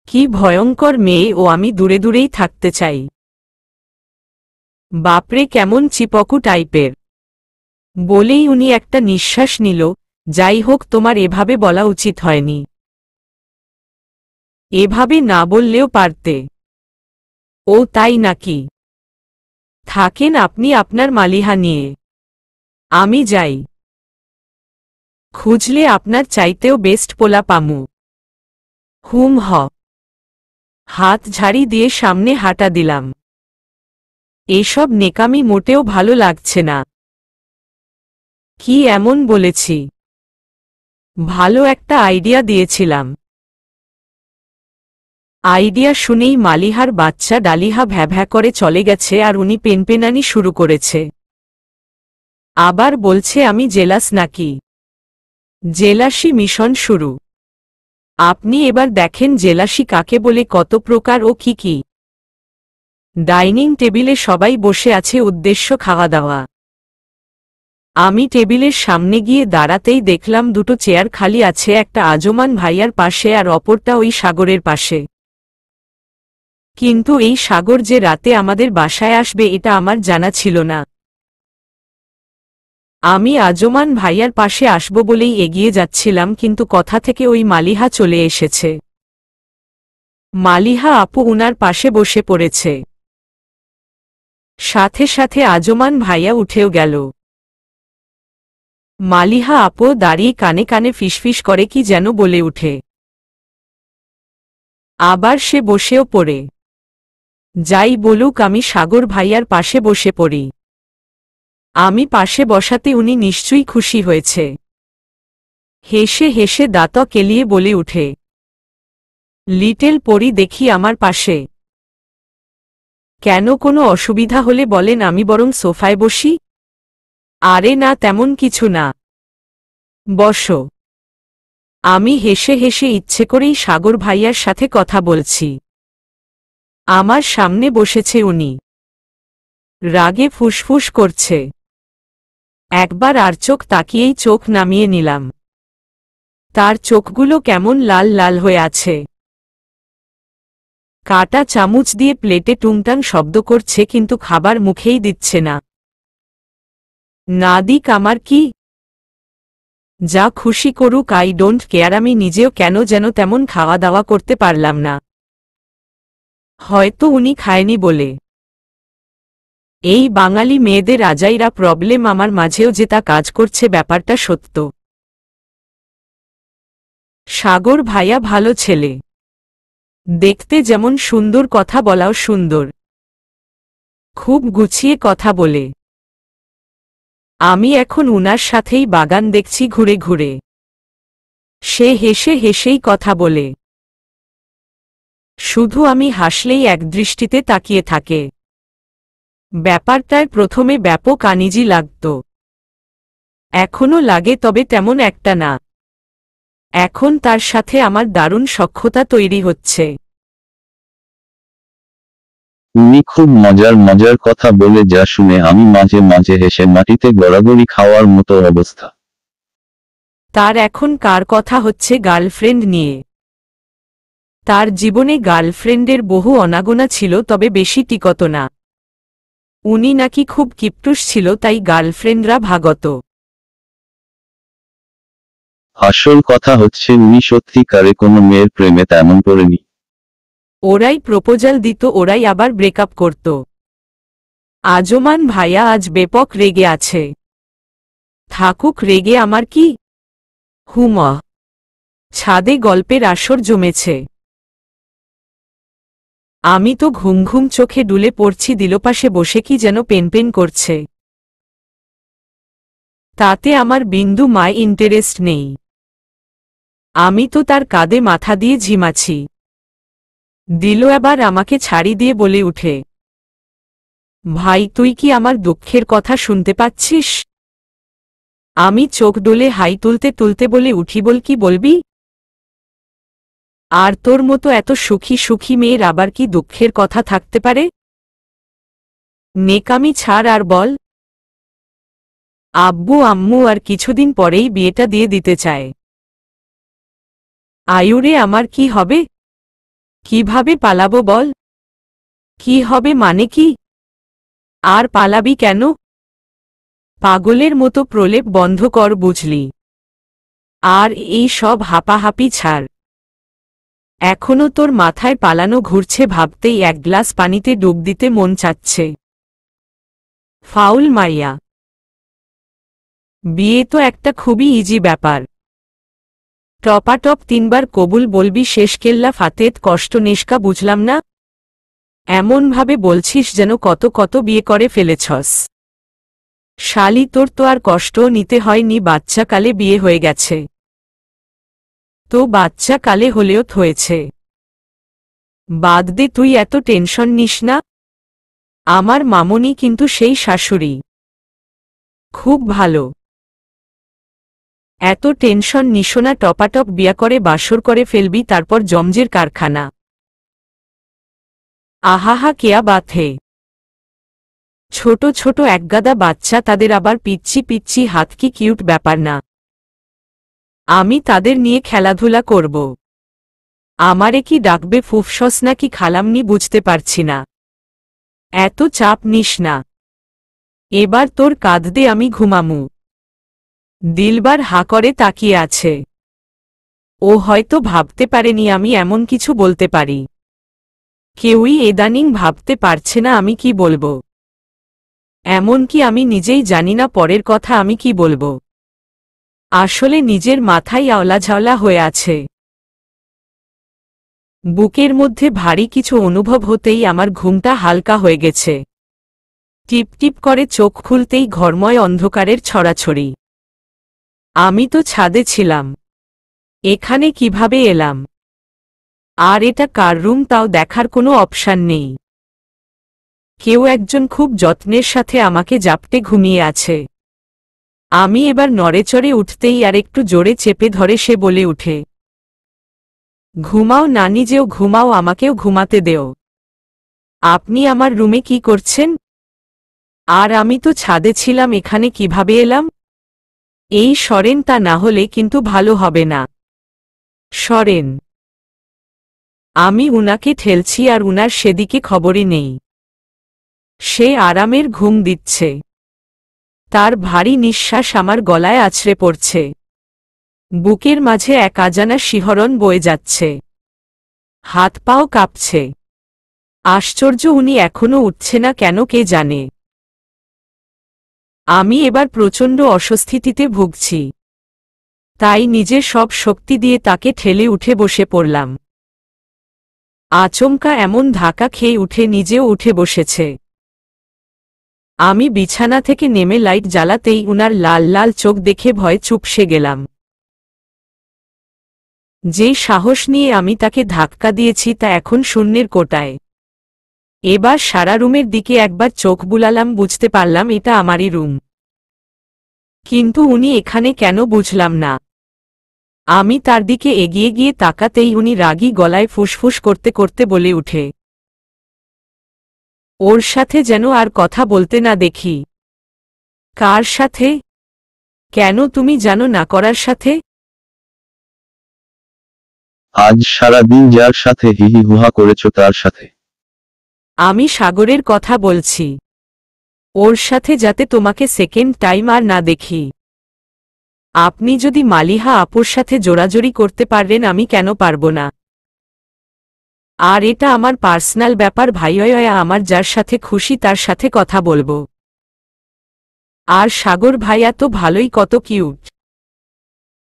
কি ভয়ঙ্কর মেয়ে ও, আমি দূরে দূরেই থাকতে চাই। বাপরে, কেমন চিপকু টাইপের। বলেই উনি একটা নিঃশ্বাস নিল। যাই হোক, তোমার এভাবে বলা উচিত হয়নি। এভাবে না বললেও পারতে। ও তাই নাকি? থাকেন আপনি আপনার মালিহা নিয়ে, আমি যাই। খুঁজলে আপনার চাইতেও বেস্ট পোলা পামু। হুম হ। হাত ঝাড়ি দিয়ে সামনে হাঁটা দিলাম। এসব নেকামি মোটেও ভালো লাগছে না। কি এমন বলেছি? ভালো একটা আইডিয়া দিয়েছিলাম। আইডিয়া শুনেই মালিহার বাচ্চা ডালিহা ভ্যাভ্যা করে চলে গেছে আর উনি পেনপেনানি শুরু করেছে। আবার বলছে আমি জেলাস নাকি। জেলাসি মিশন শুরু। আপনি এবার দেখেন জেলাসি কাকে বলে, কত প্রকার ও কি কি। ডাইনিং টেবিলে সবাই বসে আছে, উদ্দেশ্য খাওয়া দাওয়া। আমি টেবিলের সামনে গিয়ে দাঁড়াতেই দেখলাম দুটো চেয়ার খালি আছে, একটা আজমান ভাইয়ার পাশে আর অপরটা ওই সাগরের পাশে। কিন্তু এই সাগর যে রাতে আমাদের বাসায় আসবে এটা আমার জানা ছিল না। আমি আজমান ভাইয়ার পাশে আসব বলেই এগিয়ে যাচ্ছিলাম, কিন্তু কথা থেকে ওই মালিহা চলে এসেছে। মালিহা আপু উনার পাশে বসে পড়েছে। সাথে সাথে আজমান ভাইয়া উঠেও গেল। মালিহা আপু দাঁড়িয়ে কানে কানে ফিসফিস করে কি যেন বলে উঠে। আবার সে বসেও পড়ে। যাই বলুক, আমি সাগর ভাইয়ার পাশে বসে পড়ি। আমি পাশে বসাতে উনি নিশ্চয়ই খুশি হয়েছে। হেসে হেসে দাঁত কেলিয়ে বলে উঠে, লিটল পরি দেখি আমার পাশে। কেন, কোনো অসুবিধা হলে বলেন, আমি বরং সোফায় বসি। আরে না, তেমন কিছু না, বসো। আমি হেসে হেসে ইচ্ছে করেই সাগর ভাইয়ার সাথে কথা বলছি। আমার সামনে বসেছে উনি। রাগে ফুসফুস করছে। একবার আর চোখ তাকিয়েই চোখ নামিয়ে নিলাম। তার চোখগুলো কেমন লাল লাল হয়ে আছে। কাটা চামচ দিয়ে প্লেটে টুংটাং শব্দ করছে, কিন্তু খাবার মুখেই দিচ্ছে না। না দিক আমার কি, যা খুশি করুক, আই ডোন্ট কেয়ার। আমি নিজেও কেন যেন তেমন খাওয়া দাওয়া করতে পারলাম না। হয়তো উনি খায়নি বলে। এই বাঙালি মেয়েদের আজাইরা প্রবলেম আমার মাঝেও যে তা কাজ করছে, ব্যাপারটা সত্য। সাগর ভাইয়া ভালো ছেলে, দেখতে যেমন সুন্দর, কথা বলাও সুন্দর, খুব গুছিয়ে কথা বলে। আমি এখন উনার সাথেই বাগান দেখছি ঘুরে ঘুরে। সে হেসে হেসেই কথা বলে, শুধু আমি হাসলেই একদৃষ্টিতে তাকিয়ে থাকে। ব্যাপারটায় প্রথমে ব্যাপক আনিজি লাগত, এখনও লাগে, তবে তেমন একটা না। এখন তার সাথে আমার দারুণ সখ্যতা তৈরি হচ্ছে। উনি খুব মজার মজার কথা বলে, যা শুনে আমি মাঝে মাঝে হেসে মাটিতে গড়াগড়ি খাওয়ার মতো অবস্থা। তার এখন কার কথা হচ্ছে, গার্লফ্রেন্ড নিয়ে। তার জীবনে গার্লফ্রেন্ডের বহু অনাগোনা ছিল, তবে বেশি টিকত না। উনি নাকি খুব কিপটুস ছিল, তাই গার্লফ্রেন্ডরা ভাগত। আসল কথা হচ্ছে উনি সত্যিকারে কোনো মেয়ের প্রেমে তেমন পড়েনি। ওরাই প্রপোজাল দিত, ওরাই আবার ব্রেকআপ করত। আজমান ভাইয়া আজ বেপক রেগে আছে। থাকুক রেগে, আমার কি। হুমা, ছাদে গল্পের আসর জমেছে। আমি তো ঘুম ঘুম চোখে ডুলে পড়ছি, দিলপাশে বসে কি যেন পেনপেন করছে। তাতে আমার বিন্দু মায় ইন্টারেস্ট নেই। আমি তো তার কাঁধে মাথা দিয়ে ঝিমাছি। দিল এবার আমাকে ছাড়ি দিয়ে বলে উঠে, ভাই তুই কি আমার দুঃখের কথা শুনতে পাচ্ছিস? আমি চোখ ডোলে হাই তুলতে তুলতে বলে উঠি, বল কি বলবি? আর তোর মতো এত সুখী সুখী মেয়ের আবার কি দুঃখের কথা থাকতে পারে? নেকামি ছাড় আর বল। আব্বু আম্মু আর কিছুদিন পরেই বিয়েটা দিয়ে দিতে চায়। আয়ুরে আমার কি হবে? কিভাবে পালাবো বল? কি হবে মানে কি? আর পালাবি কেন? পাগলের মতো প্রলেপ বন্ধ কর বুঝলি। আর এই সব হাঁপাহাঁপি ছাড়। এখনো তোর মাথায় পালানো ঘুরছে, ভাবতেই এক গ্লাস পানিতে ডুব দিতে মন চাচ্ছে। ফাউল মাইয়া। বিয়ে তো একটা খুবই ইজি ব্যাপার। টপাটপ 3 বার কবুল বলবি, শেষ কেল্লা ফাতেত, কষ্ট নেশকা, বুঝলাম না। এমনভাবে বলছিস যেন কত কত বিয়ে করে ফেলেছস। শালি, তোর তো আর কষ্ট নিতে হয়নি, বাচ্চা কালে বিয়ে হয়ে গেছে। তো বাচ্চা কালে হলেও হয়েছে। বাদ দে, তুই এত টেনশন নিস না। আমার মামনি কিন্তু সেই শাশুড়ি, খুব ভালো। এত টেনশন নিস না, টপাটপ বিয়া করে বাসর করে ফেলবি, তারপর জমজের কারখানা। আহাহা, কেয়া বাত হে। ছোট ছোট একগাদা বাচ্চা, তাদের আবার পিচ্ছি পিচ্ছি হাত, কি কিউট ব্যাপার না? আমি তাদের নিয়ে খেলাধুলা করব। আমারে কি ডাকবে ফুফসস নাকি খালামনি বুঝতে পারছি না। এত চাপ নিস না, এবার তোর কাঁধ দে, আমি ঘুমামু। দিলবার হা করে তাকিয়ে আছে। ও হয়তো ভাবতে পারেনি আমি এমন কিছু বলতে পারি। কেউই এদানিং ভাবতে পারছে না আমি কি বলবো। এমনকি আমি নিজেই জানি না পরের কথা আমি কি বলবো। আসলে নিজের মাথায় আওলাঝাওলা হয়ে আছে। বুকের মধ্যে ভারী কিছু অনুভব হতেই আমার ঘুমটা হালকা হয়ে গেছে। টিপ টিপ করে চোখ খুলতেই ঘরময় অন্ধকারের ছড়াছড়ি। আমি তো ছাদে ছিলাম, এখানে কিভাবে এলাম? আর এটা কার রুম তাও দেখার কোনো অপশান নেই। কেউ একজন খুব যত্নের সাথে আমাকে জাপটে ঘুমিয়ে আছে। আমি এবার নড়েচড়ে উঠতেই আর একটু জোরে চেপে ধরে সে বলে উঠে, ঘুমাও না, নিজেও ঘুমাও, আমাকেও ঘুমাতে দেও। আপনি আমার রুমে কি করছেন? আর আমি তো ছাদে ছিলাম, এখানে কিভাবে এলাম? এই সরেন, তা না হলে কিন্তু ভালো হবে না। সরেন। আমি উনাকে ঠেলছি আর উনার সেদিকে খবরই নেই। সে আরামের ঘুম দিচ্ছে। তার ভারী নিঃশ্বাস আমার গলায় আছড়ে পড়ছে। বুকের মাঝে এক অজানা শিহরণ বয়ে যাচ্ছে। হাত পাও কাঁপছে। আশ্চর্য, উনি এখনো উঠছে না কেন কে জানে। আমি এবার প্রচণ্ড অস্বস্তিতে ভুগছি। তাই নিজের সব শক্তি দিয়ে তাকে ঠেলে উঠে বসে পড়লাম। আচমকা এমন ধাক্কা খেয়ে উঠে নিজেও উঠে বসেছে। আমি বিছানা থেকে নেমে লাইট জ্বালাতেই উনার লাল লাল চোখ দেখে ভয়ে চুপসে গেলাম। যেই সাহস নিয়ে আমি তাকে ধাক্কা দিয়েছি তা এখন শূন্যের কোটায়। এবার সারা রুমের দিকে একবার চোখ বুলালাম, বুঝতে পারলাম এটা আমারই রুম। কিন্তু উনি এখানে কেন বুঝলাম না। আমি তার দিকে এগিয়ে গিয়ে তাকাতেই উনি রাগী গলায় ফুসফুস করতে করতে বলে উঠে, ওর সাথে যেন আর কথা বলতে না দেখি। কার সাথে? কেন, তুমি জানো না করার সাথে? আজ সারাদিন যার সাথে হিহি হুহা করেছ তার সাথে। আমি সাগরের কথা বলছি। ওর সাথে যাতে তোমাকে সেকেন্ড টাইম আর না দেখি। আপনি যদি মালিহা আপুর সাথে জোরাজোরি করতে পারবেন, আমি কেন পারবো না? আর এটা আমার পার্সোনাল ব্যাপার ভাইয়া, আমার যার সাথে খুশি তার সাথে কথা বলবো। আর সাগর ভাইয়া তো ভালোই, কত কিউট।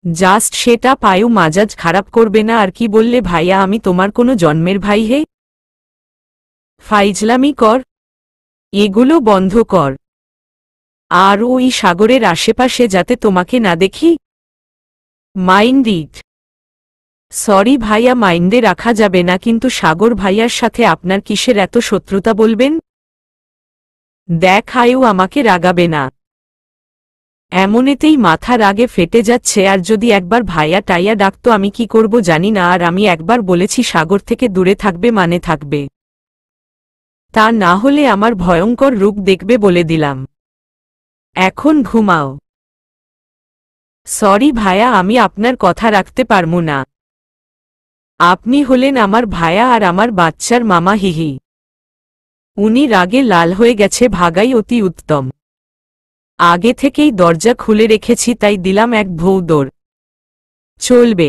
জাস্ট সেটা পায়ু মাজাজ খারাপ করবে না আর কি বললে ভাইয়া, আমি তোমার কোনো জন্মের ভাই হে? ফাইজলামি কর, এগুলো বন্ধ কর। আর ওই সাগরের আশেপাশে যাতে তোমাকে না দেখি। Mind it. সরি ভাইয়া, মাইন্ডে রাখা যাবে না, কিন্তু সাগর ভাইয়ার সাথে আপনার কিসের এত শত্রুতা বলবেন? দেখ আয়ু, আমাকে রাগাবে না। এমনেতেই মাথা রাগে ফেটে যাচ্ছে, আর যদি একবার ভাইয়া টাইয়া ডাকতো আমি কি করব জানি না। আর আমি একবার বলেছি সাগর থেকে দূরে থাকবে মানে থাকবে, তা না হলে আমার ভয়ঙ্কর রূপ দেখবে বলে দিলাম। এখন ঘুমাও। সরি ভাইয়া, আমি আপনার কথা রাখতে পারবো না। আপনি হলেন আমার ভাইয়া আর আমার বাচ্চার মামা, হিহি। উনি রাগে লাল হয়ে গেছে, ভাগাই অতি উত্তম। আগে থেকেই দরজা খুলে রেখেছি, তাই দিলাম এক ভৌ দৌড়। চলবে।